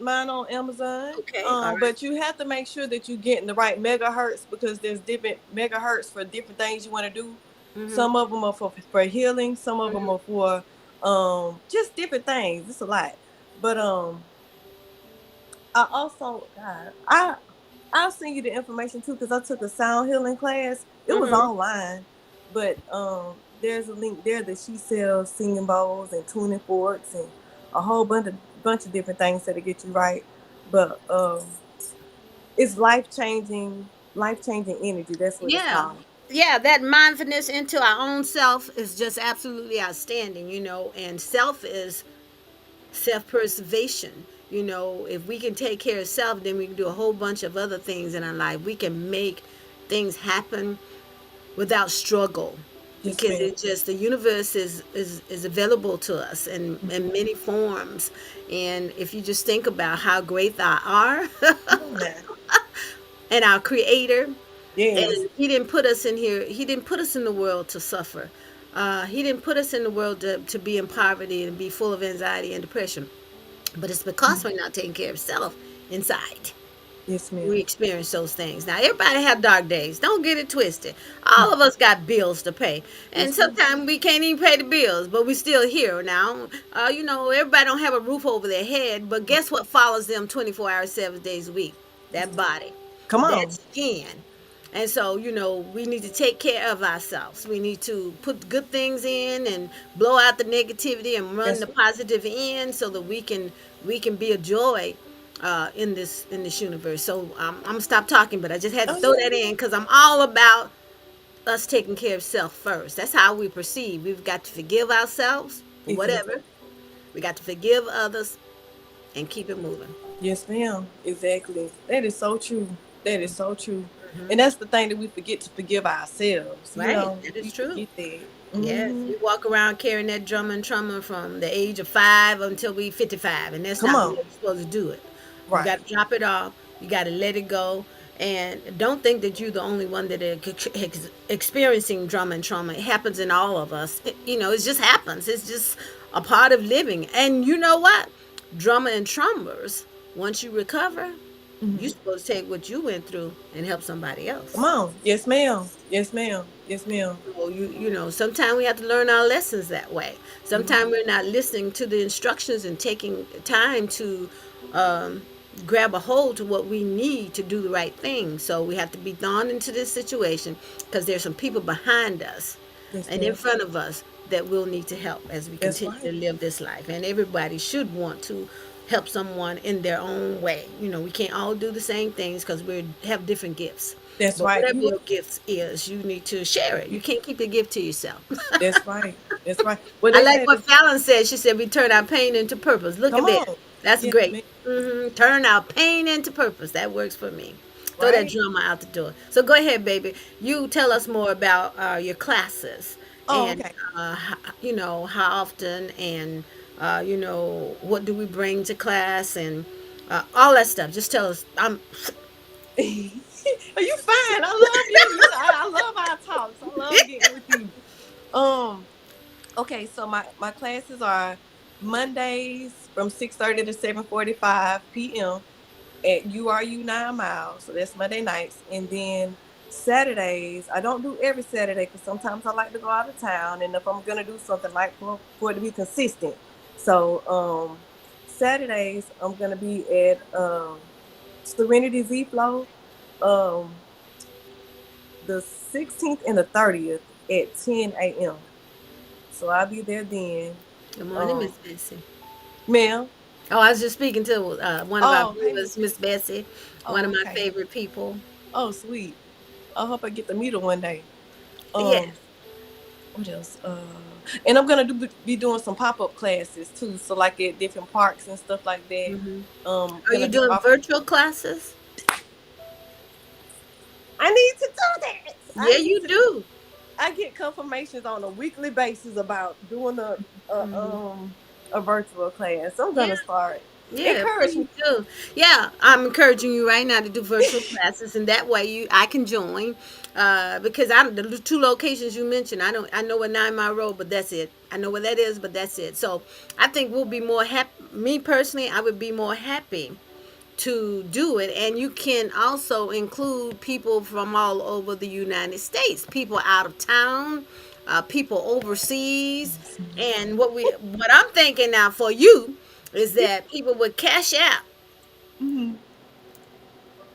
mine on Amazon. Okay, all right. But you have to make sure that you're getting the right megahertz because there's different megahertz for different things you want to do. Mm-hmm. Some of them are for healing. Some of them Mm-hmm. are for just different things. It's a lot. But I also I'll send you the information too because I took a sound healing class. It was Mm-hmm. online, but there's a link there that she sells singing bowls and tuning forks and a whole bunch of different things that'll get you right. But it's life changing energy. That's what it's Yeah. called. Yeah, that mindfulness into our own self is just absolutely outstanding, and self is self-preservation. If we can take care of self, then we can do a whole bunch of other things in our life. We can make things happen without struggle, Yes, because ma'am. it's just the universe is available to us in many forms. And if you just think about how great thou are, Come on now. and our creator, Yes. and he didn't put us in here, he didn't put us in the world to suffer. He didn't put us in the world to be in poverty and be full of anxiety and depression. But it's because we're not taking care of self inside. Yes, We ma'am. experience those things. Now, everybody have dark days. Don't get it twisted. All of us got bills to pay, and Yes, ma'am. sometimes we can't even pay the bills, but we still here now. Everybody don't have a roof over their head, but guess what follows them 24 hours, 7 days a week? That body, Come that on. skin. And so, we need to take care of ourselves. We need to put good things in and blow out the negativity and run That's the positive in, so that we can be a joy in this universe. So I'm gonna stop talking, but I just had to oh throw yeah. that in because I'm all about us taking care of self first. That's how we perceive. We've got to forgive ourselves for Exactly. whatever. We got to forgive others and keep it moving. Yes, ma'am. Exactly. That is so true. That is so true. And Hmm. that's the thing that we forget to forgive ourselves. Right, that is We true. forget that. Yes, Hmm. we walk around carrying that drum and trauma from the age of 5 until we 55, and that's Come not the way on. we're supposed to do it. You got Right. to drop it off. You got to let it go, and don't think that you're the only one that is experiencing drama and trauma. It happens in all of us. It just happens. It's just a part of living. And you know what? Drama and traumas. Once you recover, you're Hmm. supposed to take what you went through and help somebody Come else. on. Yes, ma'am. Yes, ma'am. Yes, ma'am. So sometimes we have to learn our lessons that way. Hmm. Sometimes we're not listening to the instructions and taking time to um, grab a hold to what we need to do the right thing. So we have to be thrown into this situation because there's some people behind us Yes, and in ma'am. front of us that will need to help as we That's continue to right. live this life. And everybody should want to help someone in their own way. We can't all do the same things because we have different gifts. That's But right. whatever your gift is, you need to share it. You can't keep the gift to yourself. That's right. That's right. Well, I they like say what that. Fallon said. She said we turn our pain into purpose. Look at Come that. on. That's Yes, great. ma'am. Turn our pain into purpose. That works for me. Throw that Right. drama out the door. So go ahead, baby. You tell us more about your classes, Oh, and okay. how often, and what do we bring to class, and all that stuff. Just tell us. Are you fine? I love you. I love our talks. I love getting with you. Um. Okay. So my classes are Mondays from 6:30 to 7:45 p.m. at URU 9 miles. So that's Monday nights, and then Saturdays. I don't do every Saturday because sometimes I like to go out of town, and if I'm gonna do something like for it to be consistent. So Saturdays I'm gonna be at Serenity Z Flow. Um, the 16th and the 30th at 10 a.m. So I'll be there then. Good morning, Um, Miss Bessie. ma'am. Oh, I was just speaking to one of our Oh, hey, Miss viewers, Miss Bessie. Bessie, one Oh, of my okay. favorite people. Oh, sweet. I hope I get to meet her one day. Yes. Um, what else? And I'm gonna be doing some pop-up classes too. So like at different parks and stuff like that. Hmm. Are Gonna you be doing offering. virtual classes? I need to do that. I Yeah, need you to do. do. I get confirmations on a weekly basis about doing a virtual class. I'm Yeah. gonna start. Yeah, Encourage me. please do. Yeah, I'm encouraging you right now to do virtual classes, and that way I can join. Because the two locations you mentioned, I know a 9 Mile Road, but that's it. I know where that is, but that's it. So I think we'll be more happy. Me personally, I would be more happy to do it, and you can also include people from all over the United States, people out of town, people overseas. And what I'm thinking now for you is that people would cash out Mhm.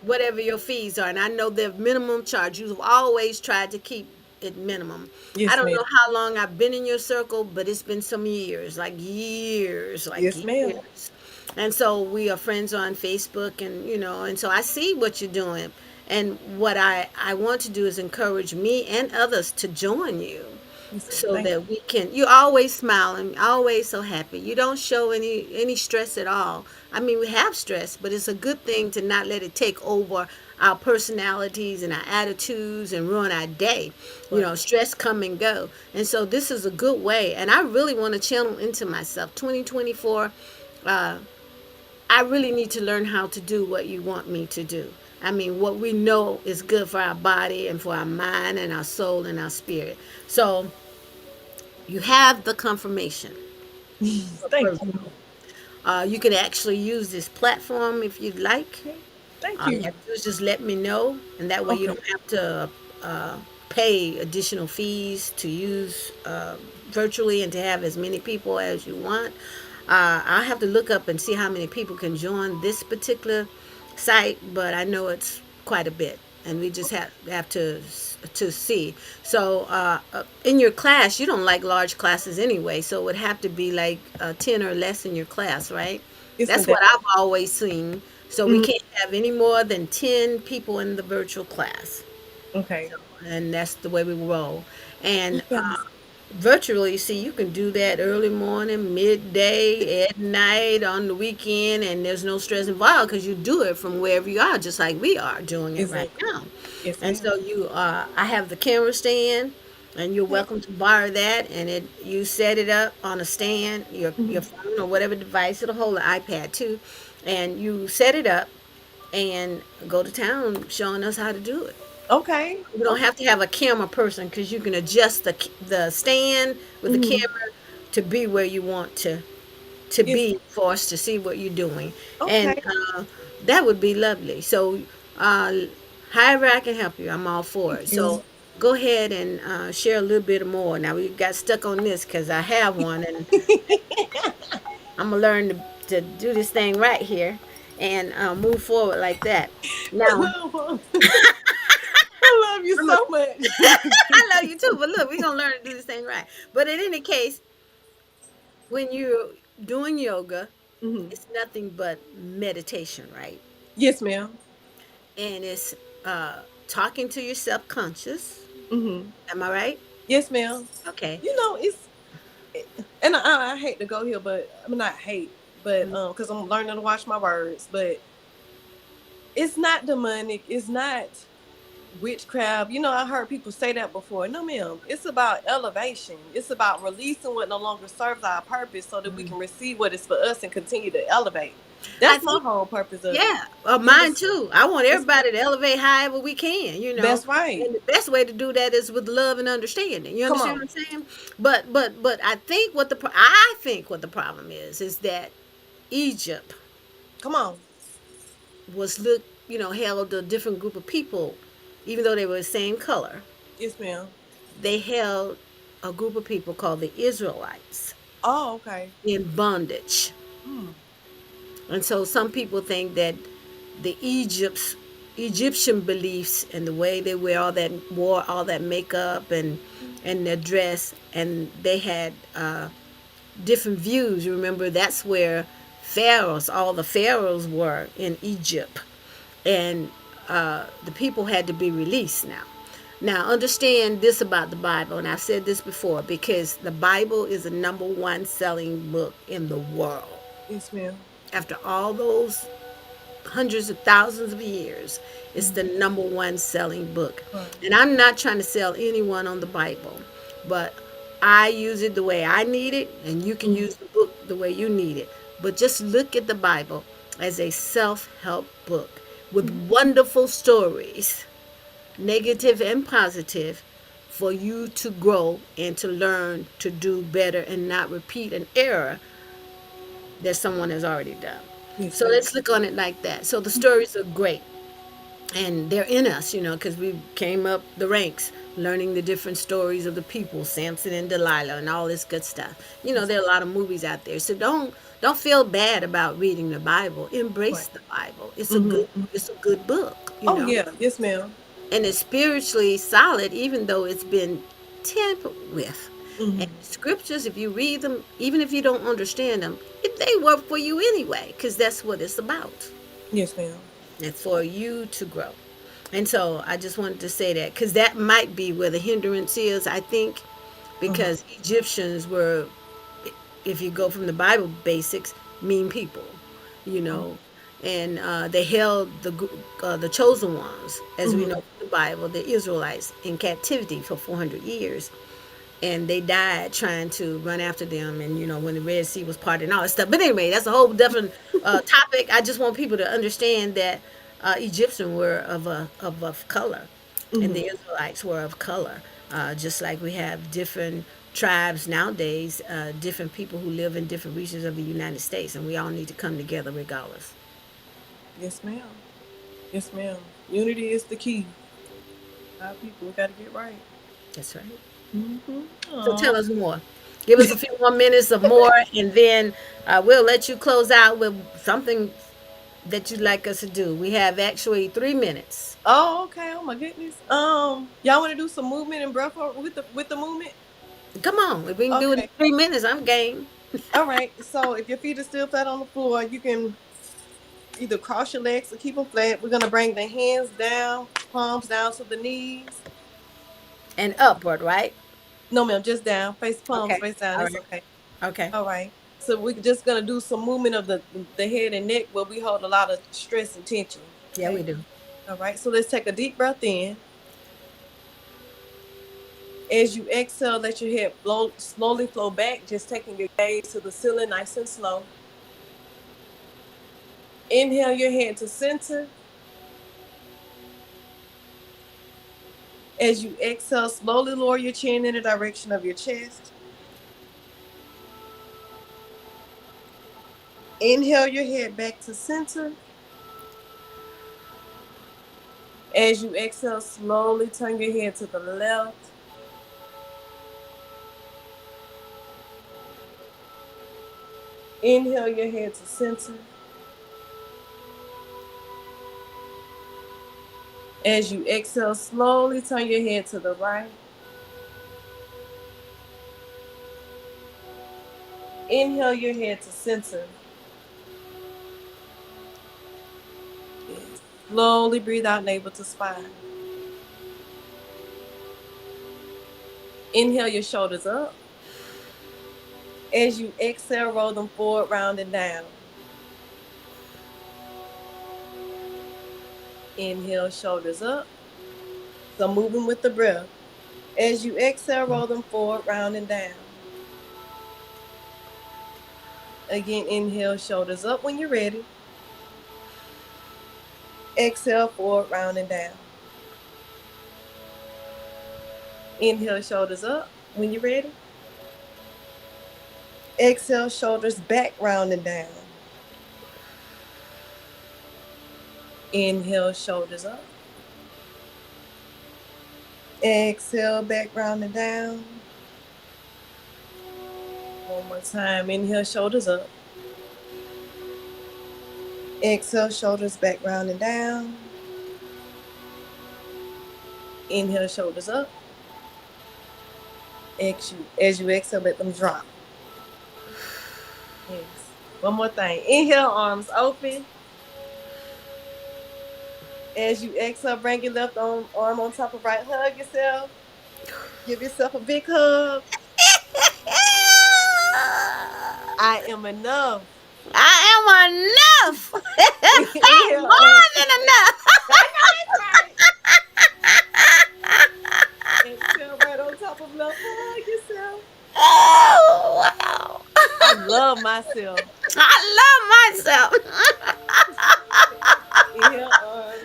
whatever your fees are. And I know the minimum charge. You've always tried to keep it minimum. I Yes, don't ma'am. know how long I've been in your circle, but it's been some years, like years, like Yes, ma'am. years. And so we are friends on Facebook, and and so I see what you're doing. And what I want to do is encourage me and others to join you Yes, ma'am. so Thank that we can. You're always smiling, always so happy. You don't show any stress at all. I mean, we have stress, but it's a good thing to not let it take over our personalities and our attitudes and ruin our day. you. Right. Stress come and go. And so this is a good way, and I really want to channel into myself. 2024, uh I really need to learn how to do what you want me to do. I mean, what we know is good for our body and for our mind and our soul and our spirit. So you have the confirmation. Thank you. You can actually use this platform if you'd like. Okay. Thank All you you. have to do is just let me know, and that way you Okay. don't have to pay additional fees to use virtually and to have as many people as you want. I'll have to look up and see how many people can join this particular site, but I know it's quite a bit, and we just have to see. So in your class, you don't like large classes anyway, so it would have to be like 10 or less in your class, right? Yes, That's ma'am. what I've always seen. So we Mhm. can't have any more than 10 people in the virtual class. Okay. And that's the way we roll. And Okay. virtually, see, you can do that early morning, midday, at night, on the weekend, and there's no stress involved because you do it from wherever you are, just like we are doing it right Exactly. now. Yes, And ma'am. so I have the camera stand, and you're Okay. welcome to borrow that. And you set it up on a stand, your Mhm. phone or whatever device. It'll hold an iPad too, and you set it up and go to town showing us how to do it. Okay. You don't Okay. have to have a camera person because you can adjust the stand with the Mhm. camera to be where you want to Yes. be for us to see what you're doing, and Okay. that would be lovely. So, uh, however I can help you, I'm all for Thank it. you. So, go ahead and share a little bit more. Now we got stuck on this because I have one, and I'm gonna learn to do this thing right here and move forward like that. Now, I love you I'm a, so much. I love you too, but look, we're gonna learn to do this thing right. But in any case, when you're doing yoga, Mhm. it's nothing but meditation, right? Yes, ma'am. And it's talking to your subconscious. Mhm. Am I right? Yes, ma'am. Okay. It's and I hate to go here, but I mean not hate, but because I'm learning to watch my words. But it's not demonic. It's not witchcraft. I heard people say that before. No, ma'am. It's about elevation. It's about releasing what no longer serves our purpose, so that we can receive what is for us and continue to elevate. I That's my think, whole purpose of it. yeah, You mine understand? too. I want It's everybody to elevate however we can. that's right. And the best way to do that is with love and understanding. You Come understand what on. I'm saying? But I think what the problem is that Egypt Come on. was held a different group of people, even though they were the same color. Yes, ma'am. They held a group of people called the Israelites Oh, okay. in bondage. Mm. And so some people think that the Egyptian beliefs and the way they wore all that makeup and their dress, and they had different views. You remember that's where all the pharaohs were in Egypt, and the people had to be released now. Now, understand this about the Bible, and I've said this before, because the Bible is the number one selling book in the world. Yes, ma'am. After all those hundreds of thousands of years. It's the number one selling book. And I'm not trying to sell anyone on the Bible, but I use it the way I need it, and you can use the book the way you need it. But just look at the Bible as a self help book with wonderful stories, negative and positive, for you to grow and to learn to do better and not repeat an error that someone has already done. Yes, So ma'am. let's look on it like that. So the stories are great and they're in us, because we came up the ranks learning the different stories of the people, Samson and Delilah and all this good stuff. Yes, There are a lot of movies out there. So don't feel bad about reading the Bible. Embrace right. the Bible. It's a good Mm-hmm. it's a good book. Oh yeah, yes, ma'am. And it's spiritually solid even though it's been tampered with. And Mm-hmm. scriptures, if you read them, even if you don't understand them, they work for you anyway, because that's what it's about. Yes, ma'am. It's for you to grow. And so I just wanted to say that because that might be where the hindrance is, I think, Uh-huh. because Egyptians were, if you go from the Bible basics, mean people, you Uh-huh. know, and they held the chosen ones, as we Mm-hmm. know from the Bible, the Israelites, in captivity for 400 years, and they died trying to run after them, and when the Red Sea was parted and all that stuff. But anyway, that's a whole different topic. I just want people to understand that Egyptians were of color, and Mm-hmm. the Israelites were of color, just like we have different tribes nowadays, different people who live in different regions of the United States, and we all need to come together regardless. Yes, ma'am. Yes, ma'am. Unity is the key. Our people, we got to get right. That's right. Mm-hmm. So Aw. tell us more. Give us a few more minutes of more, and then we'll let you close out with something that you'd like us to do. We have actually 3 minutes. Oh, okay. Oh my goodness. Y'all want to do some movement and breath work with the movement? Come on, if we can do it in Okay. 3 minutes, I'm game. All right. So if your feet are still flat on the floor, you can either cross your legs or keep them flat. We're gonna bring the hands down, palms down to the knees. And upward, right? No, ma'am, just down. Face palms Okay. face down. All It's right. okay. Okay. All right. So we're just gonna do some movement of the head and neck where we hold a lot of stress and tension. Yeah, we Okay. do. All right. So let's take a deep breath in. As you exhale, let your head slowly flow back, just taking your gaze to the ceiling nice and slow. Inhale your head to center. As you exhale, slowly lower your chin in the direction of your chest. Inhale your head back to center. As you exhale, slowly turn your head to the left. Inhale your head to center. As you exhale, slowly turn your head to the right. Inhale your head to center. Yes. Slowly breathe out, navel to spine. Inhale your shoulders up. As you exhale, roll them forward, round and down. Inhale, shoulders up. So moving with the breath. As you exhale, roll them forward, round and down. Again, inhale, shoulders up when you're ready. Exhale, forward, round and down. Inhale, shoulders up when you're ready. Exhale, shoulders back, round and down. Inhale, shoulders up. Exhale, back, round and down. One more time. Inhale, shoulders up. Exhale, shoulders back, round and down. Inhale, shoulders up. As you exhale, let them drop. Yes. One more thing. Inhale, arms open. As you exhale, bring your left arm on top of right. Hug yourself. Give yourself a big hug. I am enough. I am enough. Hey, Inhale, more than enough. I know that's right. Exhale right on top of love. Hug yourself. Oh, wow. I love myself. I love myself. Inhale arms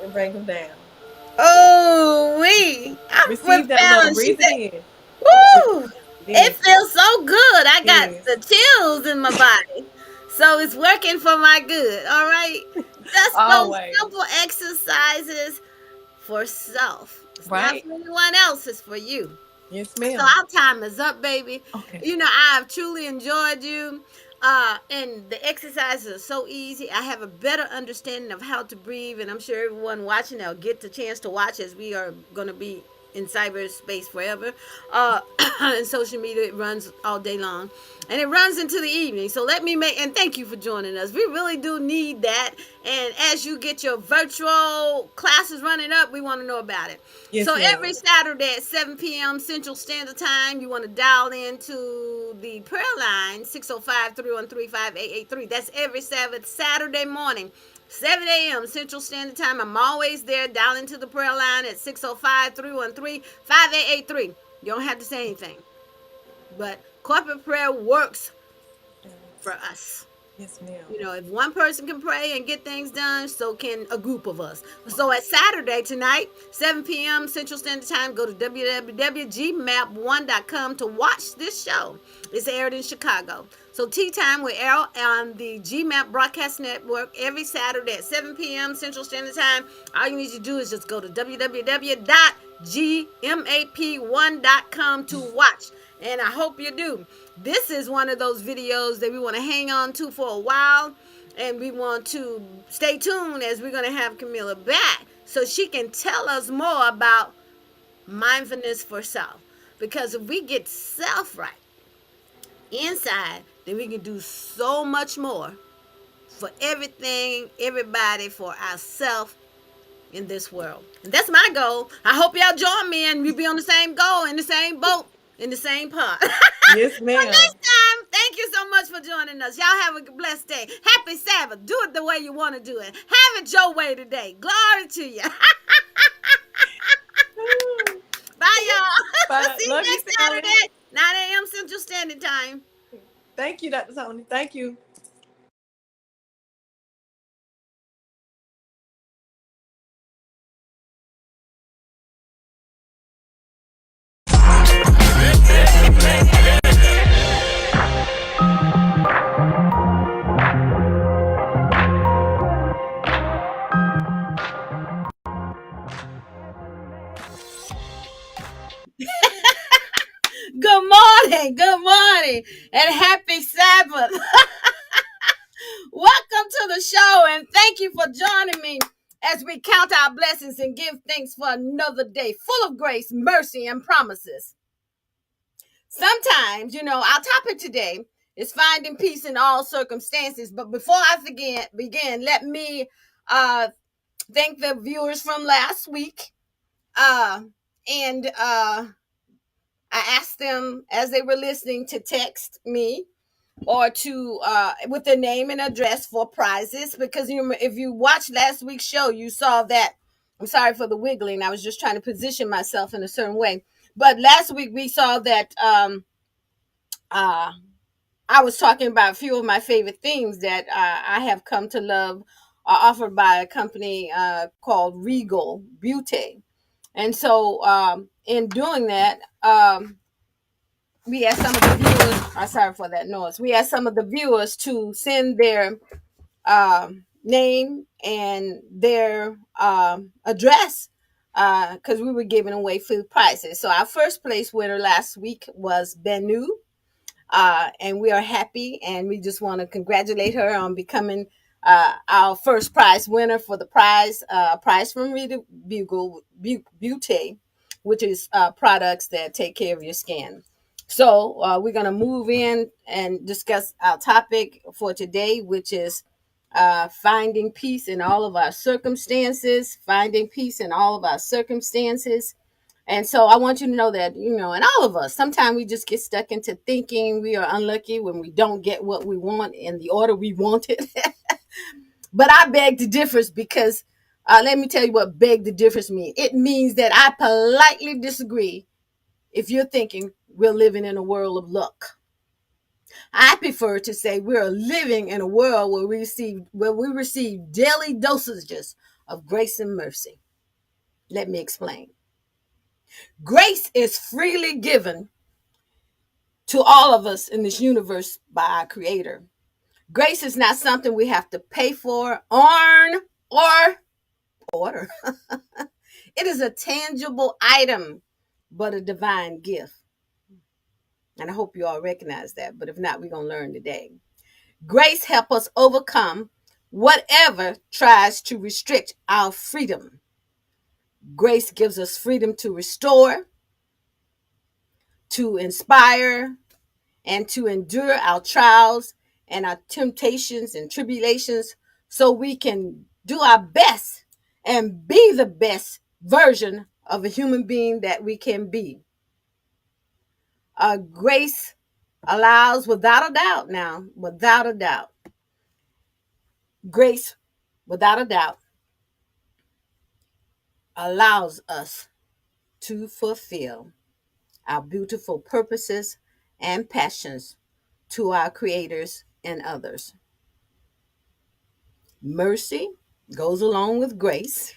and bring them down. Oh, I'm with Receive that love. Fallon. She Breathe it said, in. woo, Receive it it in. feels so good. I got Yes. the chills in my body. So it's working for my good. All right. Just those Always. simple exercises for self. It's not Right? for anyone else, it's for you. Yes, So ma'am. our time is up, baby. Okay. I've truly enjoyed you. And the exercises are so easy. I have a better understanding of how to breathe, and I'm sure everyone watching will get the chance to watch as we are going to be in cyberspace forever. Uh, and social media, it runs all day long, and it runs into the evening. So let me make and thank you for joining us. We really do need that. And as you get your virtual classes running up, we want to know about it. So Yes, ma'am. every Saturday at 7 p.m. Central Standard Time, you want to dial into the prayer line 605-313-5883. That's every Saturday morning, 7 a.m. Central Standard Time. I'm always there. Dial into the prayer line at 605-313-5883. You don't have to say anything. But corporate prayer works for us. Yes, ma'am. If one person can pray and get things done, so can a group of us. So at Saturday tonight, 7 p.m. Central Standard Time, go to www.gmap1.com to watch this show. It's aired in Chicago. So Tea Time will air on the GMAP Broadcast Network every Saturday at 7 p.m. Central Standard Time. All you need to do is just go to www.gmap1.com to watch. And I hope you do. This is one of those videos that we want to hang on to for a while. And we want to stay tuned as we're going to have Camilla back so she can tell us more about mindfulness for self. Because if we get self right inside, then we can do so much more for everything, everybody, for ourselves in this world. And that's my goal. I hope y'all join me and we be on the same goal, in the same boat, in the same pot. Yes, So ma'am. next time, thank you so much for joining us. Y'all have a blessed day. Happy Sabbath. Do it the way you want to do it. Have it your way today. Glory to you. Bye, y'all. Bye. See you Love you, next Sally. Saturday, 9 a.m. Central Standard Time. Thank you, Dr. Tony. Thank you. Good morning. Good morning. And happy Sabbath. Welcome to the show, and thank you for joining me as we count our blessings and give thanks for another day full of grace, mercy, and promises. Sometimes, our topic today is finding peace in all circumstances. But before I begin, let me uh, thank the viewers from last week. And I asked them as they were listening to text me or to with their name and address for prizes, because if you watched last week's show, you saw that. I'm sorry for the wiggling. I was just trying to position myself in a certain way. But last week we saw that uh, I was talking about a few of my favorite things that I have come to love, offered by a company called Regal Beauty. And so in doing that, we asked some of the viewers, sorry for that noise, we asked some of the viewers to send their name and their address, because we were giving away food prizes. So our first place winner last week was Benu, and we are happy, and we just want to congratulate her on becoming our first prize winner for the prize from Bugle Beauty, which is products that take care of your skin. So we're going to move in and discuss our topic for today, which is finding peace in all of our circumstances, finding peace in all of our circumstances. And so I want you to know that, and all of us, sometimes we just get stuck into thinking we are unlucky when we don't get what we want in the order we want it. But I beg the difference because let me tell you what beg the difference means. It means that I politely disagree if you're thinking we're living in a world of luck. I prefer to say we're living in a world where we receive daily dosages of grace and mercy. Let me explain. Grace is freely given to all of us in this universe by our Creator. Grace is not something we have to pay for, earn, or order. It is a tangible item, but a divine gift. And I hope you all recognize that. But if not, we're going to learn today. Grace helps us overcome whatever tries to restrict our freedom. Grace gives us freedom to restore, to inspire, and to endure our trials and our temptations and tribulations so we can do our best and be the best version of a human being that we can be. Grace allows, without a doubt, grace, without a doubt, allows us to fulfill our beautiful purposes and passions to our creators and others. Mercy goes along with grace,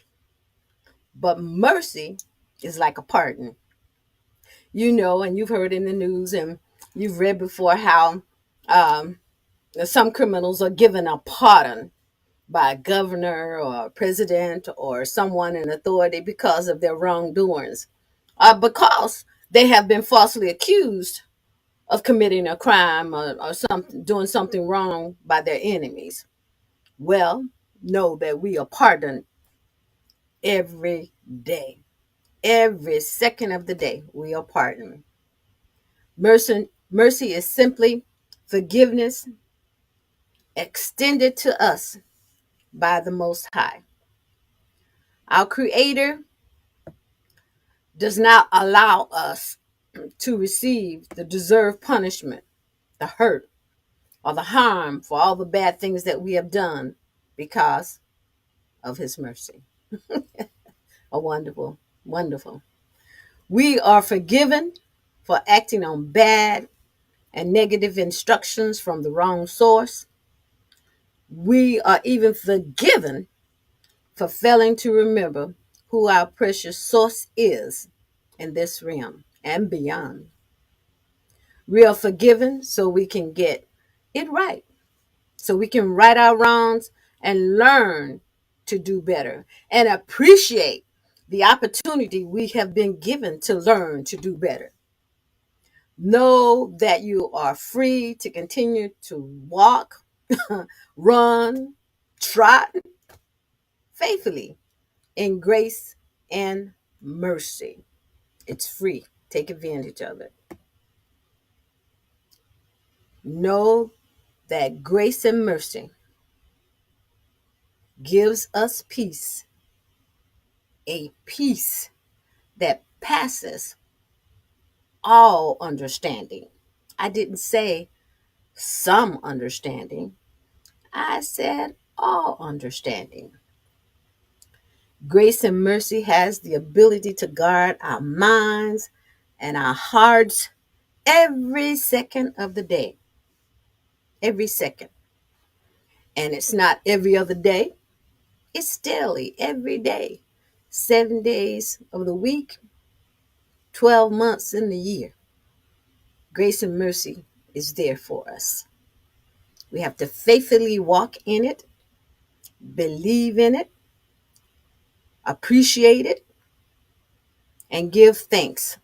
but mercy is like a pardon. And you've heard in the news and you've read before how um, some criminals are given a pardon by a governor or a president or someone in authority because of their wrongdoings, because they have been falsely accused of committing a crime or something, doing something wrong by their enemies. Well, know that we are pardoned every day. Every second of the day, we are pardoned. Mercy is simply forgiveness extended to us by the Most High. Our Creator does not allow us to receive the deserved punishment, the hurt, or the harm for all the bad things that we have done because of His mercy. A wonderful, wonderful. We are forgiven for acting on bad and negative instructions from the wrong source. We are even forgiven for failing to remember who our precious source is in this realm and beyond. We are forgiven so we can get it right, so we can right our wrongs and learn to do better and appreciate the opportunity we have been given to learn to do better. Know that you are free to continue to walk, run, trot faithfully in grace and mercy. It's free. Take advantage of it. Know that grace and mercy gives us peace, a peace that passes all understanding. I didn't say some understanding. I said all understanding. Grace and mercy has the ability to guard our minds and our hearts every second of the day. Every second. And it's not every other day, it's daily, every day. 7 days of the week, 12 months in the year. Grace and mercy is there for us. We have to faithfully walk in it, believe in it, appreciate it, and give thanks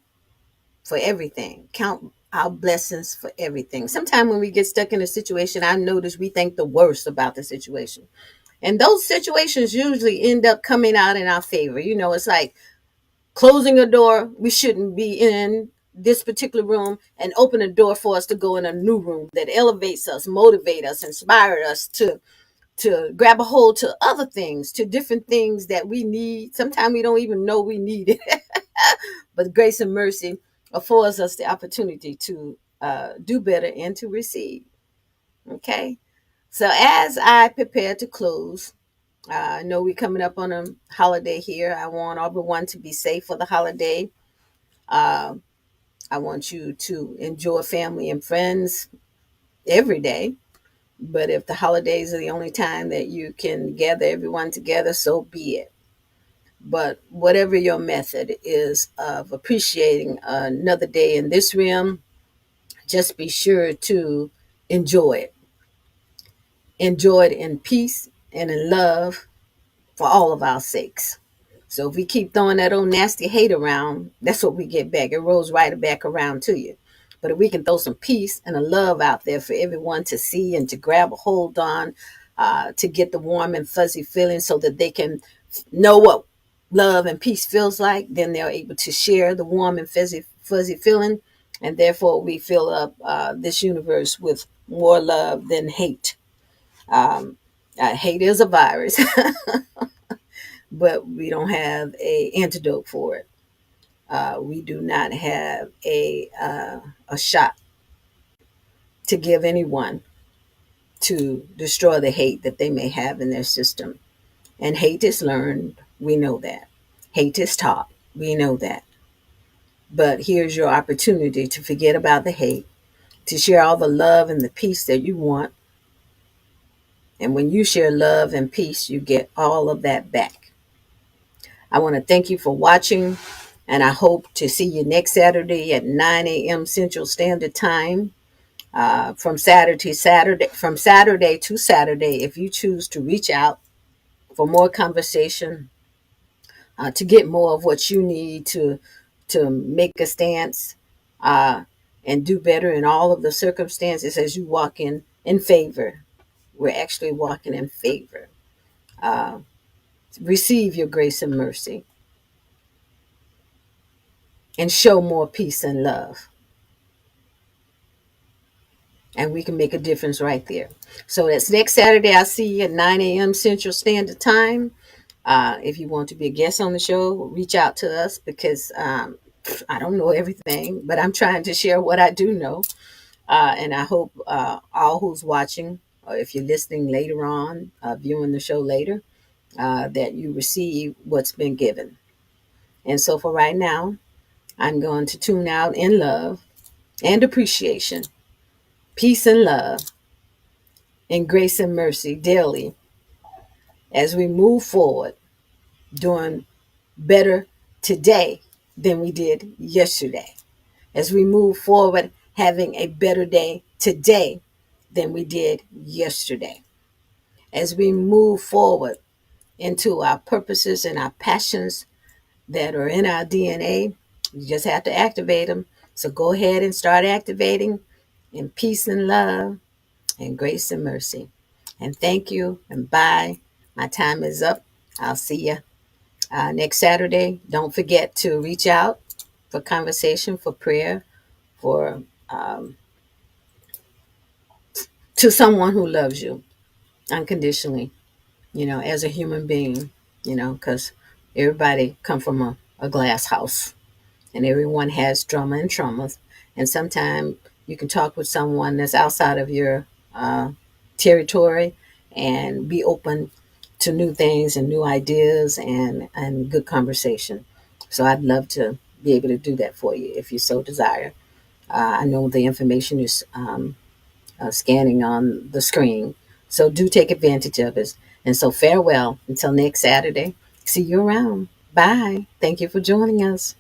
for everything. Count our blessings for everything. Sometimes when we get stuck in a situation, I notice we think the worst about the situation. And those situations usually end up coming out in our favor. It's like closing a door we shouldn't be in this particular room and open a door for us to go in a new room that elevates us, motivate us, inspire us to grab a hold to other things, to different things that we need. Sometimes we don't even know we need it. But grace and mercy affords us the opportunity to do better and to receive. Okay. So as I prepare to close, I know we're coming up on a holiday here. I want everyone to be safe for the holiday. Uh, I want you to enjoy family and friends every day. But if the holidays are the only time that you can gather everyone together, so be it. But whatever your method is of appreciating another day in this realm, just be sure to enjoy it. Enjoy it in peace and in love for all of our sakes. So if we keep throwing that old nasty hate around, that's what we get back. It rolls right back around to you. But if we can throw some peace and a love out there for everyone to see and to grab a hold on, to get the warm and fuzzy feeling so that they can know what love and peace feels like, then they're able to share the warm and fuzzy feeling. And therefore, we fill up this universe with more love than hate. Um, Hate is a virus, but we don't have a antidote for it. We do not have a shot to give anyone to destroy the hate that they may have in their system. And hate is learned. We know that. Hate is taught. We know that. But here's your opportunity to forget about the hate, to share all the love and the peace that you want. And when you share love and peace, you get all of that back. I want to thank you for watching, and I hope to see you next Saturday at 9 a.m. Central Standard Time. From Saturday to Saturday, if you choose to reach out for more conversation, to get more of what you need to make a stance, uh, and do better in all of the circumstances as you walk in favor. We're actually walking in favor. Uh, Receive your grace and mercy and show more peace and love. And we can make a difference right there. So that's next Saturday. I'll see you at 9 a.m. Central Standard Time. If you want to be a guest on the show, reach out to us because I don't know everything, but I'm trying to share what I do know. And I hope all who's watching, or if you're listening later on, viewing the show later, that you receive what's been given. And so for right now, I'm going to tune out in love and appreciation, peace and love, and grace and mercy daily as we move forward, doing better today than we did yesterday. As we move forward, having a better day today than we did yesterday. As we move forward into our purposes and our passions that are in our DNA, you just have to activate them. So go ahead and start activating in peace and love and grace and mercy. And thank you and bye. My time is up. I'll see you next Saturday. Don't forget to reach out for conversation, for prayer, for to someone who loves you unconditionally, as a human being, because everybody come from a glass house and everyone has drama and traumas. And sometimes you can talk with someone that's outside of your territory and be open to new things and new ideas and good conversation. So I'd love to be able to do that for you if you so desire. I know the information is scanning on the screen. So do take advantage of it. And so farewell until next Saturday. See you around. Bye. Thank you for joining us.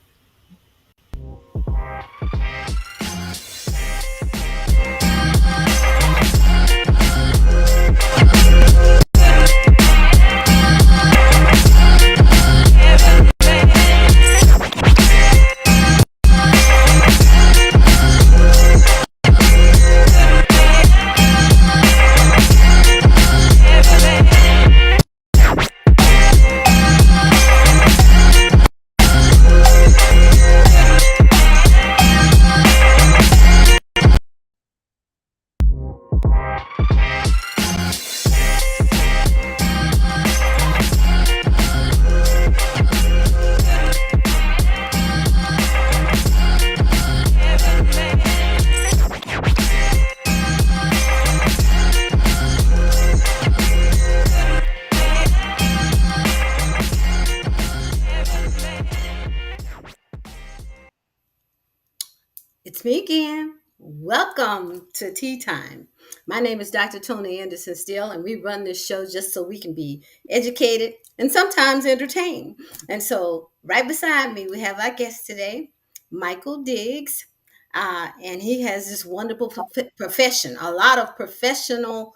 It's me again. Welcome to Tea Time. My name is Dr. Tonie Anderson-Steele, and we run this show just so we can be educated and sometimes entertained. And so, right beside me, we have our guest today, Michael Diggs. And he has this wonderful profession, a lot of professional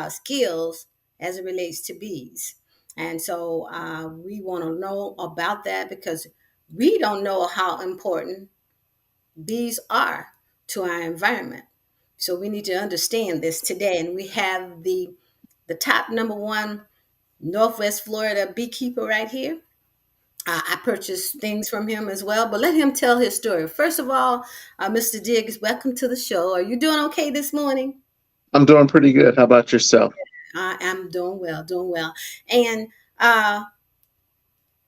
skills as it relates to bees. And so, we want to know about that because we don't know how important these are to our environment. So we need to understand this today. And we have the top number one Northwest Florida beekeeper right here. I purchased things from him as well, but let him tell his story. First of all, Mr. Diggs, welcome to the show. Are you doing okay this morning? I'm doing pretty good. How about yourself? I am doing well, doing well. And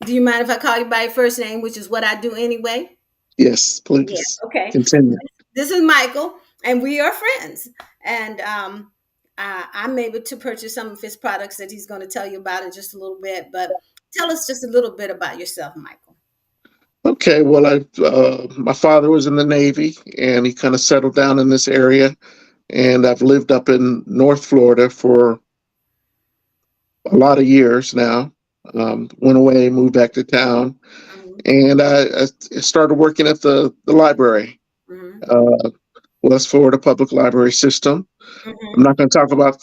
do you mind if I call you by your first name, which is what I do anyway? Yes, Yeah. please Okay. continue. This is Michael, and we are friends. And I'm able to purchase some of his products that he's going to tell you about in just a little bit. But tell us just a little bit about yourself, Michael. Okay, well, my father was in the Navy, and he kind of settled down in this area, and I've lived up in North Florida for a lot of years now. Went away, moved back to town, Mm-hmm. and I started working at the library, Mm-hmm. uh, West Florida Public Library System. I'm Mm-hmm. not going to talk about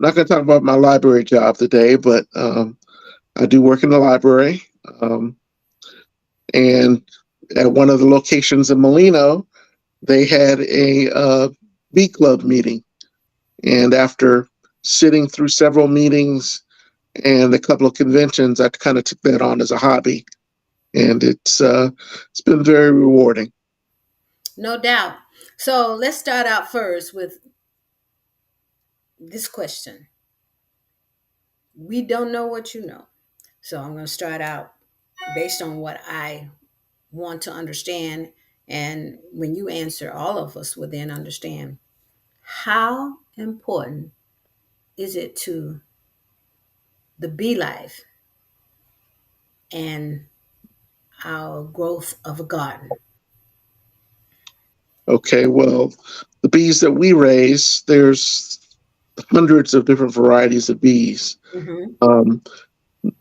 not going to talk about my library job today, but I do work in the library. Um, And at one of the locations in Molino, they had a bee club meeting. And after sitting through several meetings and a couple of conventions, I kind of took that on as a hobby, and it's been very rewarding. No doubt. So let's start out first with this question. We don't know what you know. So I'm going to start out based on what I want to understand. And when you answer, all of us will then understand how important is it to the bee life and our growth of a garden. Okay, well, the bees that we raise, there's hundreds of different varieties of bees. Mm-hmm. Um,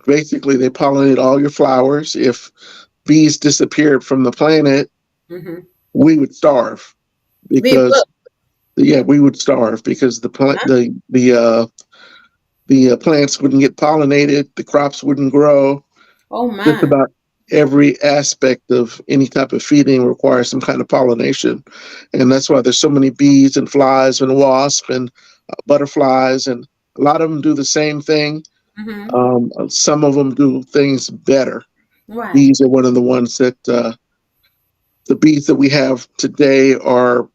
Basically, they pollinate all your flowers. If bees disappeared from the planet, Mm-hmm. we would starve We because will. yeah, we would starve because Huh? the plants wouldn't get pollinated, the crops wouldn't grow. Oh Just my. about every aspect of any type of feeding requires some kind of pollination, and that's why there's so many bees and flies and wasps and butterflies, and a lot of them do the same thing. Mm-hmm. Some of them do things better. Right. Bees are one of the ones that the bees that we have today are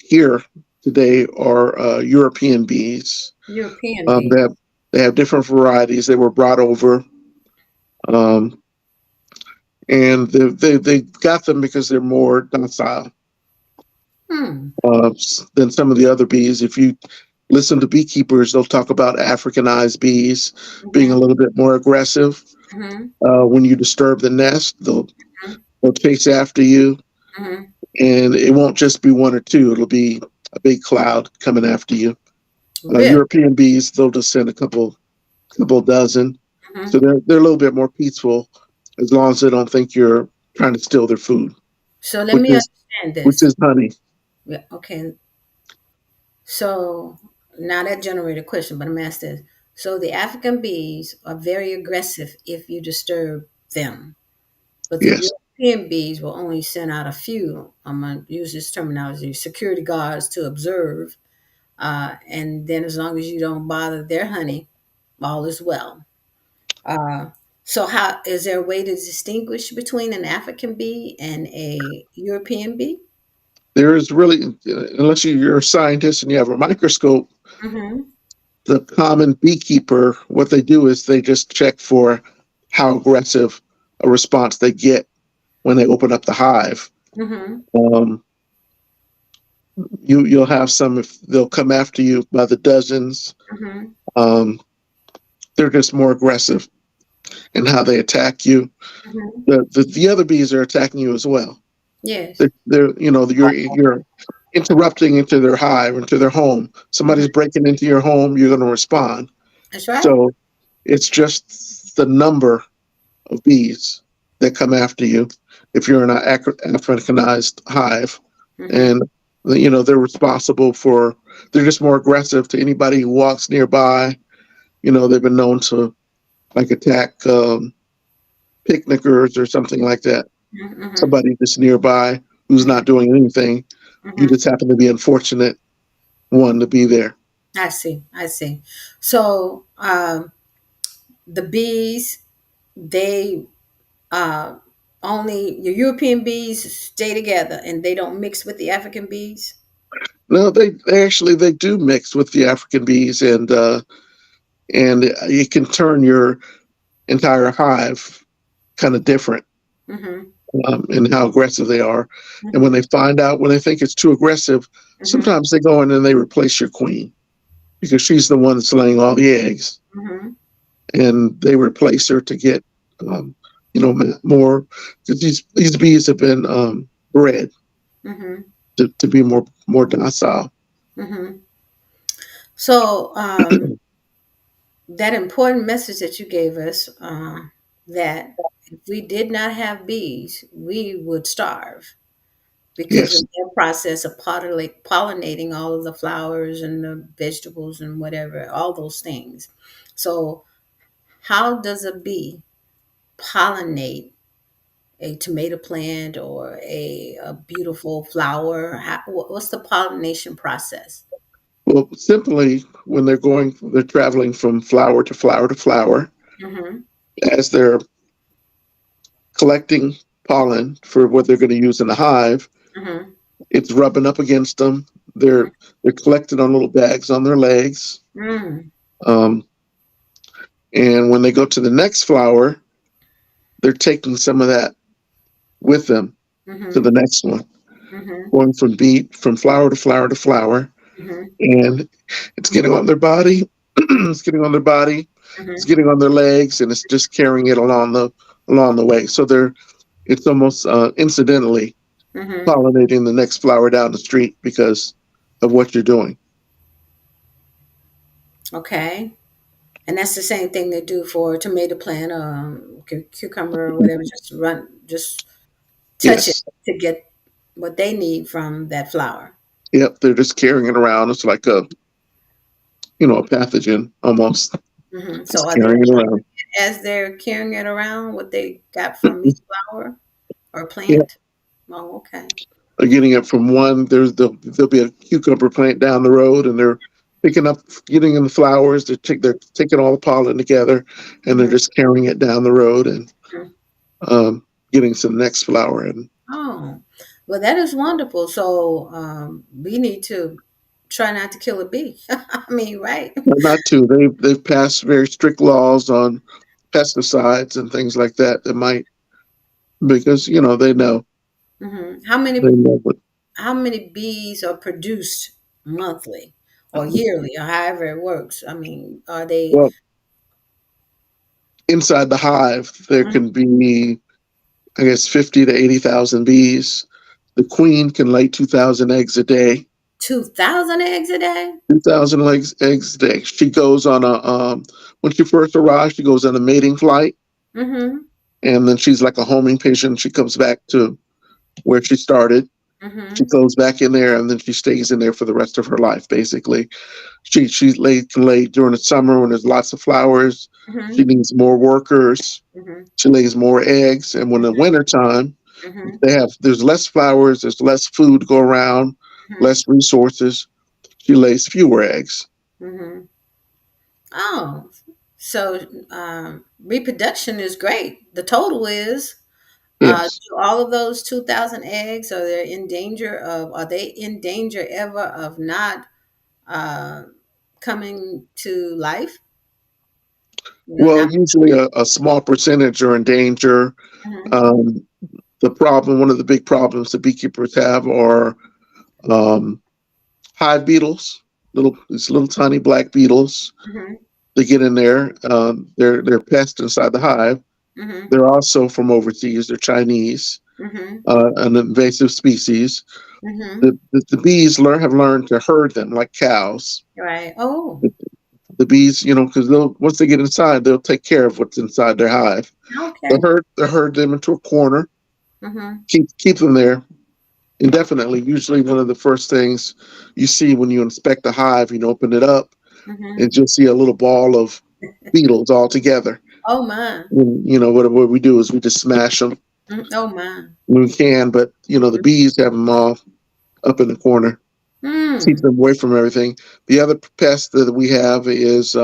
here today are European bees. European Um, bee. they have they have different varieties. They were brought over, um, and they got them because they're more docile Hmm. than some of the other bees. If you listen to beekeepers, they'll talk about Africanized bees being a Mm-hmm. little bit more aggressive. Mm-hmm. When you disturb the nest, they'll chase after you, Mm-hmm. and it won't just be one or two. It'll be a big cloud coming after you. Really? European bees, they'll just send a couple dozen. So Mm-hmm. they're a little bit more peaceful as long as they don't think you're trying to steal their food, So let which me is understand which this. is honey. Yeah. Okay. So now that generated a question, but I'm asked this. So the African bees are very aggressive if you disturb them. But the Yes, European bees will only send out a few, I'm going to use this terminology, security guards to observe. And then as long as you don't bother their honey, all is well. Uh, so how is there a way to distinguish between an African bee and a European bee? there is really, unless you're a scientist and you have a microscope, Mm-hmm. the common beekeeper, what they do is they just check for how aggressive a response they get when they open up the hive. Mm-hmm. Um, you'll have some if they'll come after you by the dozens. Mm-hmm. Um, they're just more aggressive in how they attack you. Mm-hmm. The other bees are attacking you as well. Yes. They're you're interrupting into their hive, into their home. Hmm. Somebody's breaking into your home, you're going to respond. That's right. So it's just the number of bees that come after you if you're in an Africanized hive, Hmm. and they're responsible for. They're just more aggressive to anybody who walks nearby. They've been known to like attack picnickers or something like that. Hmm. Somebody just nearby who's Hmm. not doing anything. You Hmm. just happen to be unfortunate one to be there. I see. I see. So the bees, they uh, only your European bees stay together and they don't mix with the African bees. No, they actually they do mix with the African bees, and it can turn your entire hive kind of different Hmm. in how aggressive they are. And when Hmm. they find out, when they think it's too aggressive, Hmm. sometimes they go in and they replace your queen because she's the one that's laying all the eggs, Hmm. and they replace her to get um, more. Because these bees have been bred Hmm. to be more docile. Hmm. So that important message that you gave us, that if we did not have bees, we would starve because Yes. of their process of pollinating all of the flowers and the vegetables and whatever, all those things. So, how does a bee pollinate a tomato plant or a beautiful flower? What's the pollination process? Well, simply when they're traveling from flower to flower to flower, Mm-hmm. as they're collecting pollen for what they're going to use in the hive, Mm-hmm. it's rubbing up against them. They're collected on little bags on their legs, Mm-hmm. um, and when they go to the next flower, they're taking some of that with them to Mm-hmm. the next one, Mm-hmm. going from flower to flower to flower, Mm-hmm. and it's getting on their body. It's getting on their body. It's Mm-hmm. getting on their legs, and it's just carrying it along the way. So it's almost incidentally Mm-hmm. pollinating the next flower down the street because of what you're doing. Okay. And that's the same thing they do for a tomato plant, cucumber, or whatever. Just touch it Yes. to get what they need from that flower. Yep. They're just carrying it around. It's like a pathogen almost. So Just are they carrying it around. as they're carrying it around what they got from each flower or Yep. plant? Oh, okay. They're getting it from one. There'll be a cucumber plant down the road, and they're getting in the flowers. They're taking all the pollen together, and they're Hmm. just carrying it down the road and getting to the next flower. And Oh, well, that is wonderful. So we need to try not to kill a bee. I mean, right? not to. They've passed very strict laws on pesticides and things like that. That might because Hmm. they know what. How many bees are produced monthly or yearly or however it works? I mean, are they? Well, inside the hive, there can be, I guess, 50 to 80,000 bees. The queen can lay 2,000 eggs a day. 2,000 eggs a day? 2,000 eggs a day. She goes on a when she first arrives, she goes on a mating flight, Mm-hmm. and then she's like a homing pigeon. She comes back to where she started. She Mm-hmm. goes back in there, and then she stays in there for the rest of her life. Basically, can lay during the summer when there's lots of flowers. She Mm-hmm. needs more workers. Mm-hmm. She lays more eggs, and when the winter time, Mm-hmm. there's less flowers, there's less food to go around, Mm-hmm. less resources. She lays fewer eggs. Mm-hmm. Oh, so reproduction is great. The total is Yes. do all of those 2,000 eggs are they in danger ever of not uh, coming to life? Well, Not. usually a small percentage are in danger. Mhm. Um, one of the big problems that beekeepers have are um, hive beetles, these little tiny black beetles. Mhm. They get in there. They're pests inside the hive. Mhm. They're also from overseas. They're Chinese, Mhm. an invasive species. Mhm. The bees have learned to herd them like cows. Right. Oh. The bees, because they'll once they get inside, they'll take care of what's inside their hive. Okay. They'll herd them into a corner, Mhm. keep them there indefinitely. Usually, one of the first things you see when you inspect a hive, open it up, Mhm. and you'll see a little ball of beetles all together. Oh my. And, what we do is we just smash them Oh my. when we can. But the bees have them all up in the corner, keep Hmm. them away from everything. The other pest that we have is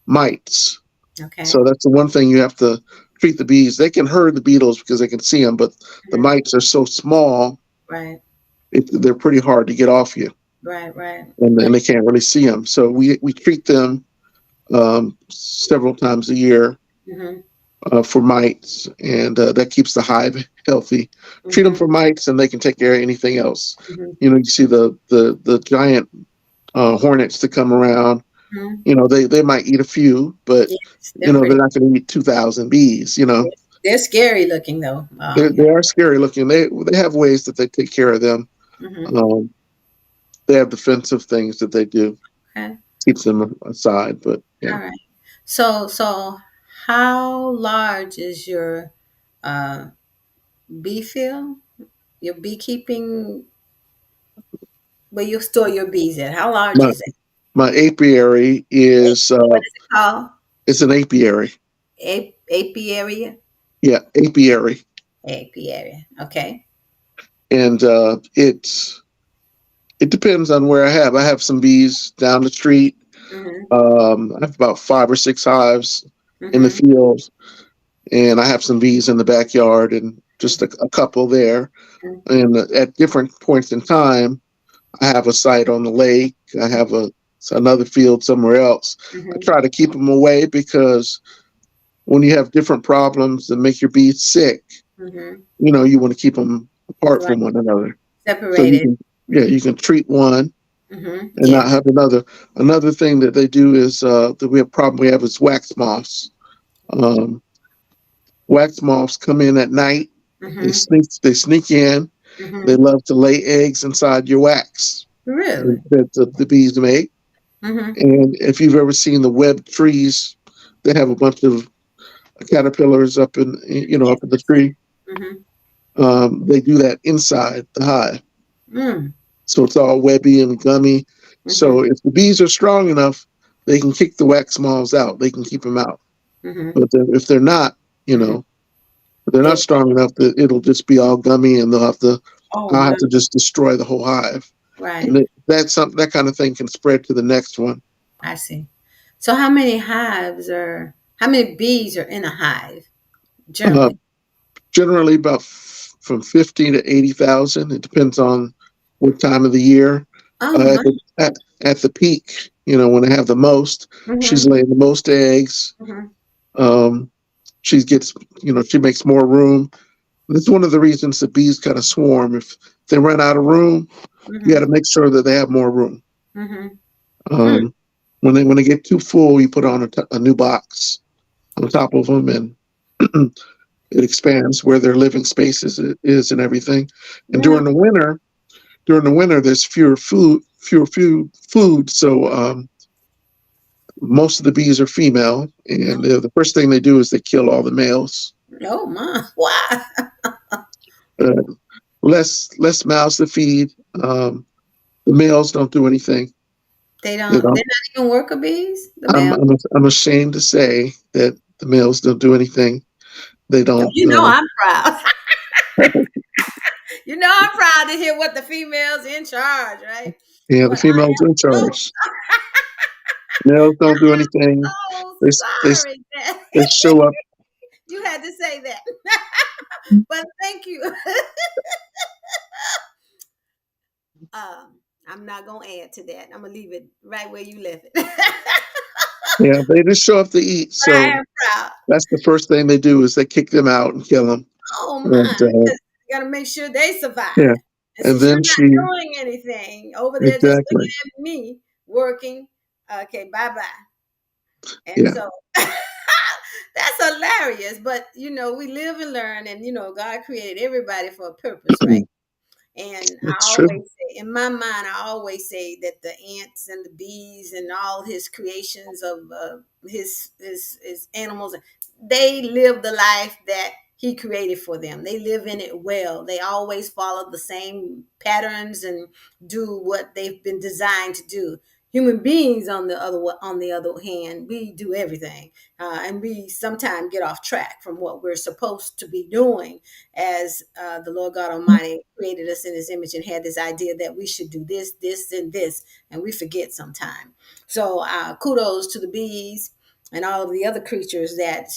mites. Okay. So that's the one thing you have to treat the bees. They can herd the beetles because they can see them, but the Mhm. mites are so small, Right. they're pretty hard to get off you, Right. Right. and they can't really see them. So we treat them several times a year Mhm. for mites, and that keeps the hive healthy. Treat them Mhm. for mites, and they can take care of anything else. Mhm. You see the giant hornets that come around. Mhm. They might eat a few, but Yes, they're they're pretty. not going to eat 2,000 bees. They're scary looking though. Yeah. They are scary looking. They have ways that they take care of them. Mhm. Um, they have defensive things that they do, Okay. keeps them aside. But yeah, All right. So how large is your uh, bee field? Your beekeeping, where you store your bees at? How large my is it? my apiary is What is it called? it's an apiary. Apiary? Yeah, apiary, Apiary. Okay. and it depends on where I have. I have some bees down the street. Mm-hmm. I have about 5 or 6 hives in the Mm-hmm. field, and I have some bees in the backyard, and just a couple there. And at different points in time, I have a site on the lake. I have another field somewhere else. I Mm-hmm. try to keep them away because when you have different problems that make your bees sick, Mm-hmm. you want to keep them apart Right. from one another. So you Separated. can, yeah, you can treat one Mm-hmm. and Yeah. not have another. Another thing that they do is that we have is wax moths. Um, Wax moths come in at night. Mm-hmm. They sneak in. They Mm-hmm. love to lay eggs inside your wax Really? that the bees make. Mm-hmm. And if you've ever seen the webbed trees, they have a bunch of caterpillars Yes, up in the I've seen tree. it. Mm-hmm. They do that inside the hive, Mm. so it's all webby and gummy. Mm-hmm. So if the bees are strong enough, they can kick the wax moths out. They can keep them out. Mm-hmm. But if they're not, Mm-hmm. if they're not They, strong enough, that it'll just be all gummy, and oh I'll my. have to just destroy the whole hive. Right. And that's something that kind of thing can spread to the next one. I see. So how many bees are in a hive Uh, generally? Generally, about from 50 to 80,000. It depends on what time of the year. Oh my. At the peak, when they have the most, she's Mm-hmm. laying the most eggs. Mm-hmm. Um, she gets, she makes more room. That's one of the reasons the bees kind of swarm. If they run out of room, you got Mm-hmm. to make sure that they have more room. Mm-hmm. Mm. Um, when they get too full, you put on a new box on top of them, and it expands where their living space is and everything. And Yeah. during the winter, there's fewer food. So most of the bees are female, and the first thing they do is they kill all the males. Oh my. Why? Uh, less mouths to feed. The males don't do anything. They They don't. don't. They're not even worker bees. The male. I'm ashamed to say that the males don't do anything. They don't. You know I'm proud. You know I'm proud to hear what the females in charge, right? Yeah, the But I females am in so charge. Males don't do anything. so They they sorry that they show up. you had to say that. But thank you. I'm not gonna add to that. I'm gonna leave it right where you left it. But Yeah, they just show up to eat. I So am proud. that's the first thing they do is they kick them out and kill them. Oh And my, because you gotta make sure they yeah, survive. And and since you're then not she doing anything over there just exactly. looking at me working, okay, bye bye. And Yeah, so That's hilarious. But we live and learn, and God created everybody for a purpose, right? And I It's true. always say, in my mind, I always say that the ants and the bees and all his creations of his animals, they live the life that he created for them. They live in it well. They always follow the same patterns and do what they've been designed to do. Human beings, on the other hand, we do everything, and we sometimes get off track from what we're supposed to be doing, as the Lord God Almighty created us in his image and had this idea that we should do this, this, and this, and we forget sometime. So kudos to the bees and all of the other creatures that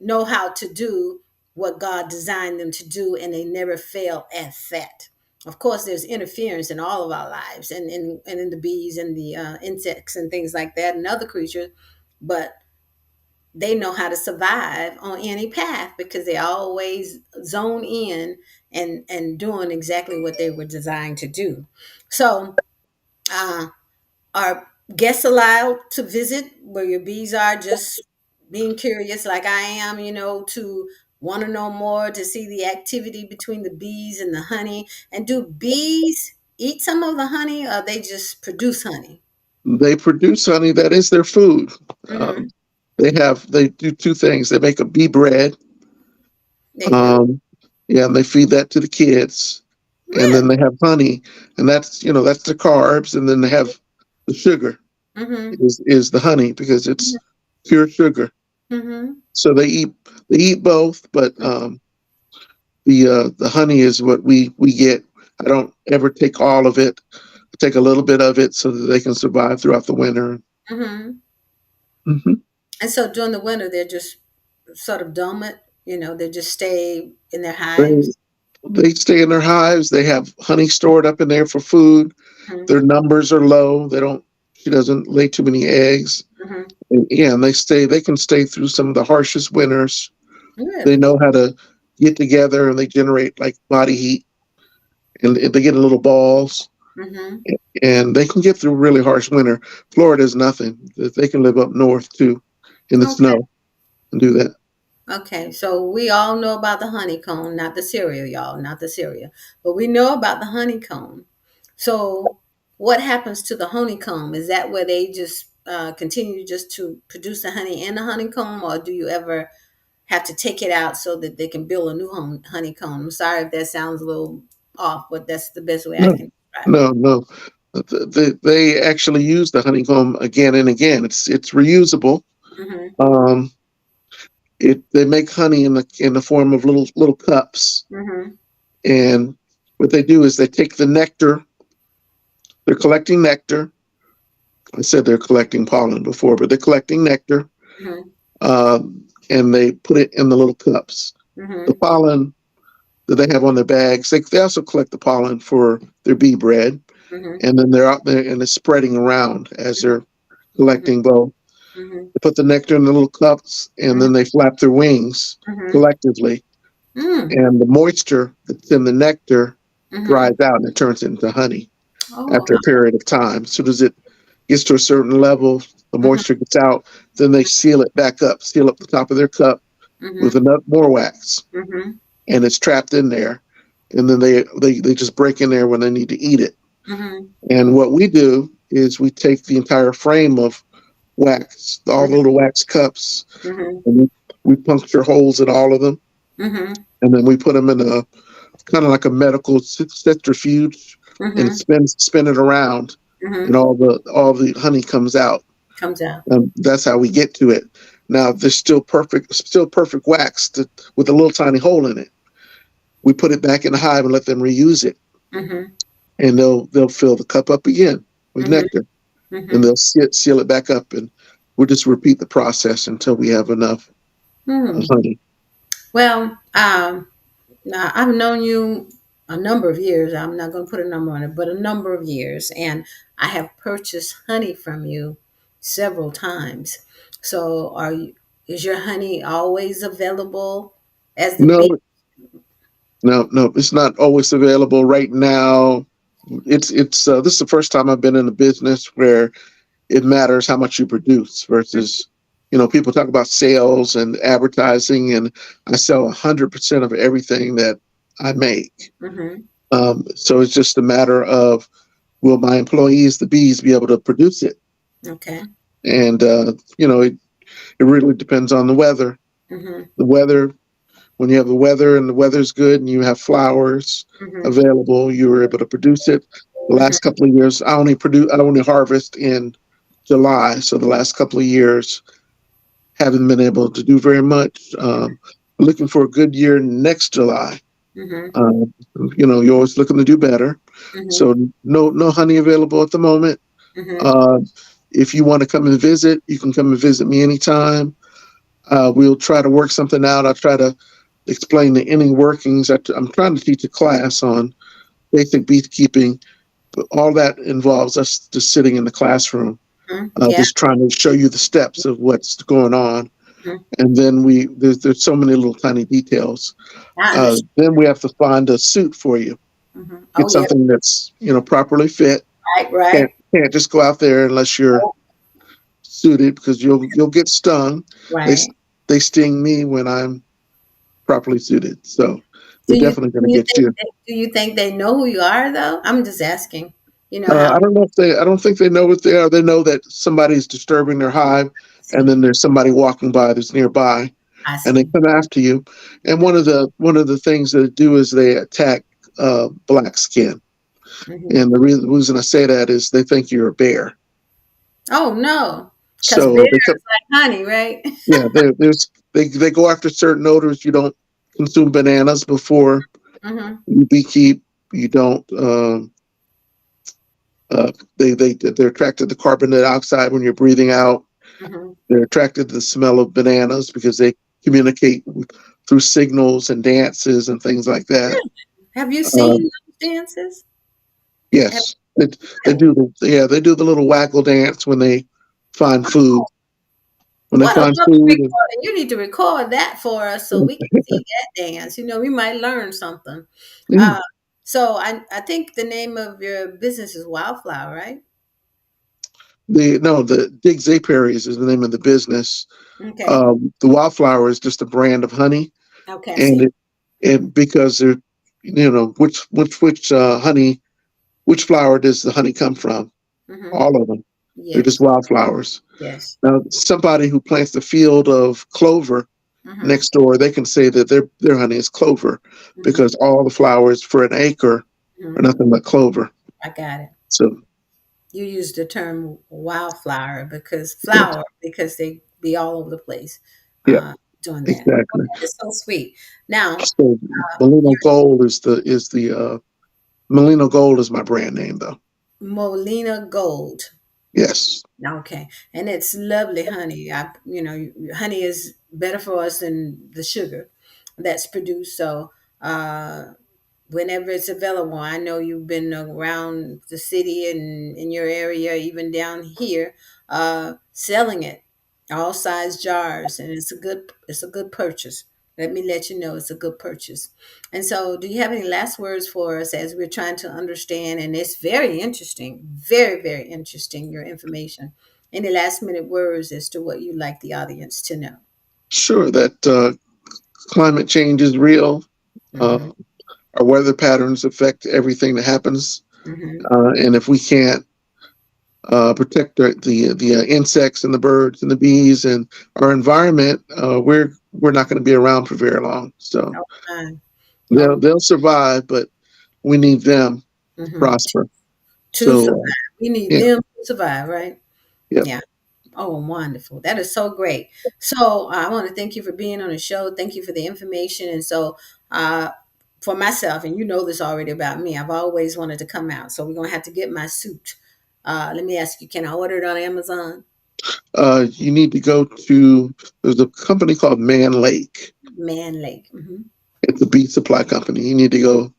know how to do what God designed them to do, and they never fail at that. Of course, there's interference in all of our lives, and in the bees and the insects and things like that, and other creatures, but they know how to survive on any path because they always zone in and doing exactly what they were designed to do. So, uh, are guests allowed to visit where your bees are, just being curious like I am, to want to know more, to see the activity between the bees and the honey? And do bees eat some of the honey, or they just produce honey? They produce honey. That is their food. Mm-hmm. Um, they do two things. They make a bee bread. They do. Um, yeah, and they feed that to the kids, and then Really? they have honey, and that's the carbs, and then they have the sugar Mm-hmm. is the honey because it's pure sugar. Mm-hmm. So they eat both, but the honey is what we get. I don't ever take all of it. I take a little bit of it so that they can survive throughout the winter. Mm-hmm. Hmm. And so during the winter, they're just sort of dormant. They just stay in their They hives. they stay in their hives. They have honey stored up in there for food. Hmm. Their numbers are low. They don't. She doesn't lay too many eggs. Hmm. And, yeah, and they stay. They can stay through some of the harshest winters. They Really? know how to get together and they generate like body heat and they get in little balls Hmm. and they can get through really harsh winter. Florida is nothing. They can live up north too in the Okay. snow and do that. Okay. So we all know about the honeycomb, not the cereal, y'all, not the cereal, but we know about the honeycomb. So what happens to the honeycomb? Is that where they just continue just to produce the honey in the honeycomb, or do you ever have to take it out so that they can build a new honeycomb? I'm sorry if that sounds a little off, but that's the best way I No, can describe it. no. They actually use the honeycomb again and again. It's reusable. Mm-hmm. Um, they make honey in the form of little cups, Mm-hmm. and what they do is they take the nectar. They're collecting nectar. I said they're collecting pollen before, but they're collecting nectar, Mm-hmm. and they put it in the little cups. The Mm-hmm. pollen that they have on their bags, they also collect the pollen for their bee bread, Mm-hmm. and then they're out there and it's spreading around as they're Mm-hmm. collecting both. Mm-hmm. They put the nectar in the little cups, and then they flap their wings Mm-hmm. collectively, Mm-hmm. and the moisture that's in the nectar Mm-hmm. dries out and it turns into honey Oh. after a period of time. As soon as it gets to a certain level, the Mm-hmm. moisture gets out, then they seal it back up, seal up the top of their cup with Mm-hmm. enough more wax, Mm-hmm. and it's trapped in there. And then they just break in there when they need to eat it. Mm-hmm. And what we do is we take the entire frame of wax, all the little wax cups, Mm-hmm. and we puncture holes in all of them, Mm-hmm. and then we put them in a kind of like a medical centrifuge, and Mm-hmm. spin it around, and Mm-hmm. all the honey comes out. Comes out. That's how we get to it. Now there's still perfect wax with a little tiny hole in it. We put it back in the hive and let them reuse it, Mm-hmm. and they'll fill the cup up again with Mm-hmm. nectar, and Mm-hmm. they'll seal it back up, and we'll just repeat the process until we have enough Mm. honey. Well, now, I've known you a number of years. I'm not going to put a number on it, but a number of years. And I have purchased honey from you several times. So is your honey always available as the No, bee? no, it's not always available right now. It's this is the first time I've been in a business where it matters how much you produce versus People talk about sales and advertising, and I sell 100% of everything that I make. Mm-hmm. So it's just a matter of, will my employees, the bees, be able to produce it? Okay. And it really depends on the weather. Mm-hmm. The weather, when you have the weather and the weather's good and you have flowers Mm-hmm. available, you were able to produce it. The last Mm-hmm. couple of years, I only harvest in July. So the last couple of years, haven't been able to do very much. Looking for a good year next July. Mm-hmm. Um, you're always looking to do better. Mm-hmm. So no honey available at the moment. Mm-hmm. Uh, if you want to come and visit, you can come and visit me anytime. We'll try to work something out. I'll try to explain the inner workings. I'm trying to teach a class on basic beekeeping, but all that involves us just sitting in the classroom, Mm-hmm. Yeah. just trying to show you the steps of what's going on. Mm-hmm. And then there's so many little tiny details. I understand. Then we have to find a suit for you. Mm-hmm. Oh Get yeah. something that's properly fit. Right. Right. Can't just go out there unless you're Oh, suited, because you'll get stung. They right. they sting me when I'm properly suited. So Do they're you definitely going to get you. do you think they know who you are though? I'm just asking. You know how I don't know if they. I don't think they know what they are. They know that somebody's disturbing their hive, I and see. then there's somebody walking by that's nearby, I and they see. come after you. And one of the things they do is they attack black skin. Mm-hmm. And the reason I say that is they think you're a bear. Oh no, because beer So they come. is like honey, right? Yeah, they go after certain odors. You don't consume bananas before Mm-hmm. you beekeep. You don't. They're attracted to carbon dioxide when you're breathing out. Mm-hmm. They're attracted to the smell of bananas because they communicate through signals and dances and things like that. Really? Have you Uh, seen those dances? Have yes, they really? do they do the little waggle dance when they find food. When they What a find wonderful food, recording. You need to record that for us so we can see that dance. We might learn something. mm, Uh, so I think the name of your business is Wildflower, right? the Dig's Apiaries is the name of the business. Okay. The Wildflower is just a brand of honey, Okay, I and see. because they're which honey, which flower does the honey come from? Mm-hmm. All of them. They're just Yes. wildflowers. Yes. Now, somebody who plants a field of clover Mm-hmm. next door, they can say that their honey is clover, Mm-hmm. because all the flowers for an acre are Mm-hmm. nothing but clover. I got it. So, You use the term wildflower because yeah, they be all over the place yeah, uh, doing that. Oh, exactly. that is so sweet. Now, So, Molino your Gold is the Molino Gold is my brand name, though. Molina Gold. Yes, Okay, and it's lovely honey. Honey is better for us than the sugar that's produced. So, uh, whenever it's available. I know you've been around the city and in your area, even down here, selling it, all size jars, and it's a good purchase. Let me let you know it's a good purchase. And so, do you have any last words for us as we're trying to understand? And it's very interesting, very, very interesting, your information. Any last minute words as to what you'd like the audience to know? sure. That climate change is real. Mm-hmm. Uh, our weather patterns affect everything that happens, Mm-hmm. and if we can't protect the insects and the birds and the bees and our environment, we're not going to be around for very long. So Oh, fine. Oh, they'll survive, but we need them to mm-hmm. prosper. To So survive. We need yeah, them to survive, right? yep, Yeah. Oh, wonderful. That is so great. So I want to thank you for being on the show. Thank you for the information. And so, uh, for myself, and you know this already about me, I've always wanted to come out. So we're going to have to get my suit. Let me ask you, can I order it on Amazon? you need to go to. There's a company called Man Lake. Man Lake. Hmm. It's a bee supply company. You need to go,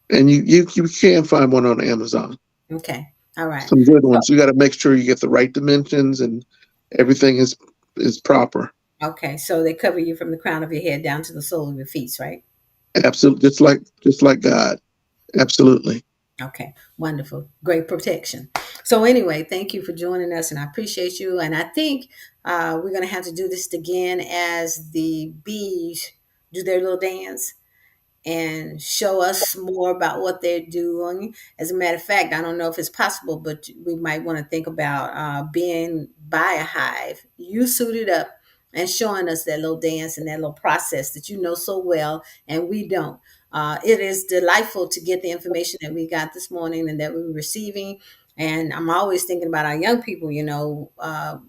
and you can find one on Amazon. Okay. All right. Some good So, ones. You got to make sure you get the right dimensions and everything is proper. okay. So they cover you from the crown of your head down to the sole of your feet, right? Absolutely, just like God. Absolutely. Okay, wonderful. Great protection. So anyway, thank you for joining us, and I appreciate you. And I think we're going to have to do this again as the bees do their little dance and show us more about what they're doing. As a matter of fact, I don't know if it's possible, but we might want to think about being by a hive, you suited up and showing us that little dance and that little process that you know so well and we don't. It is delightful to get the information that we got this morning and that we're receiving. And I'm always thinking about our young people,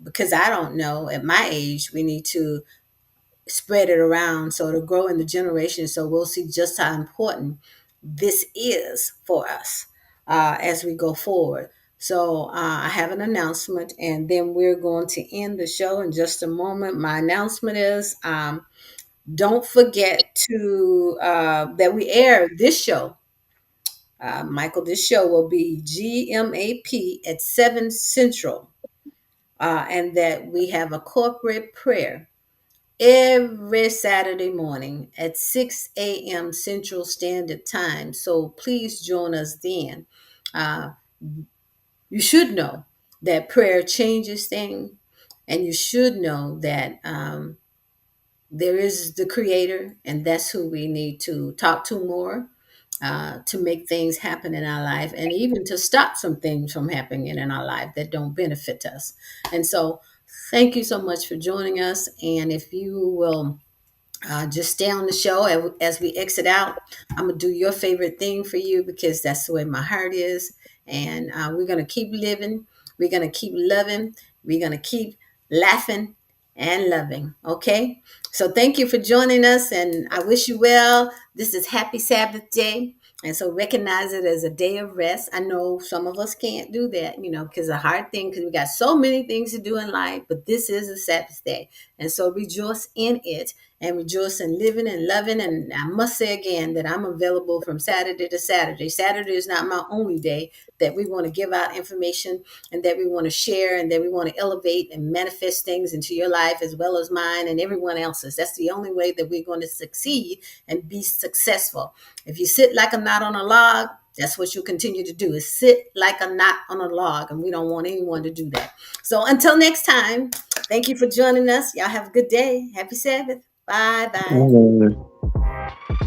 because I don't know at my age, we need to spread it around so it'll grow in the generation, so we'll see just how important this is for us as we go forward. So I have an announcement, and then we're going to end the show in just a moment. My announcement is, don't forget to that we air this show, Michael, this show will be GMAP at 7 Central, and that we have a corporate prayer every Saturday morning at 6 a.m. Central Standard Time. So please join us then. Uh, you should know that prayer changes things, and you should know that there is the Creator, and that's who we need to talk to more. To make things happen in our life, and even to stop some things from happening in our life that don't benefit us. And so, thank you so much for joining us. And if you will just stay on the show as we exit out. I'm going to do your favorite thing for you because that's the way my heart is. And we're going to keep living. We're going to keep loving. We're going to keep laughing and loving. Okay? So thank you for joining us, and I wish you well. This is Happy Sabbath Day. And so recognize it as a day of rest. I know some of us can't do that, because a hard thing, because we got so many things to do in life, but this is a Sabbath day. And so rejoice in it and rejoice in living and loving. And I must say again that I'm available from Saturday to Saturday. Saturday is not my only day, that we want to give out information and that we want to share and that we want to elevate and manifest things into your life as well as mine and everyone else's. That's the only way that we're going to succeed and be successful. If you sit like a knot on a log, that's what you continue to do, is sit like a knot on a log. And we don't want anyone to do that. So until next time, thank you for joining us. Y'all have a good day. Happy Sabbath. Bye bye. Uh,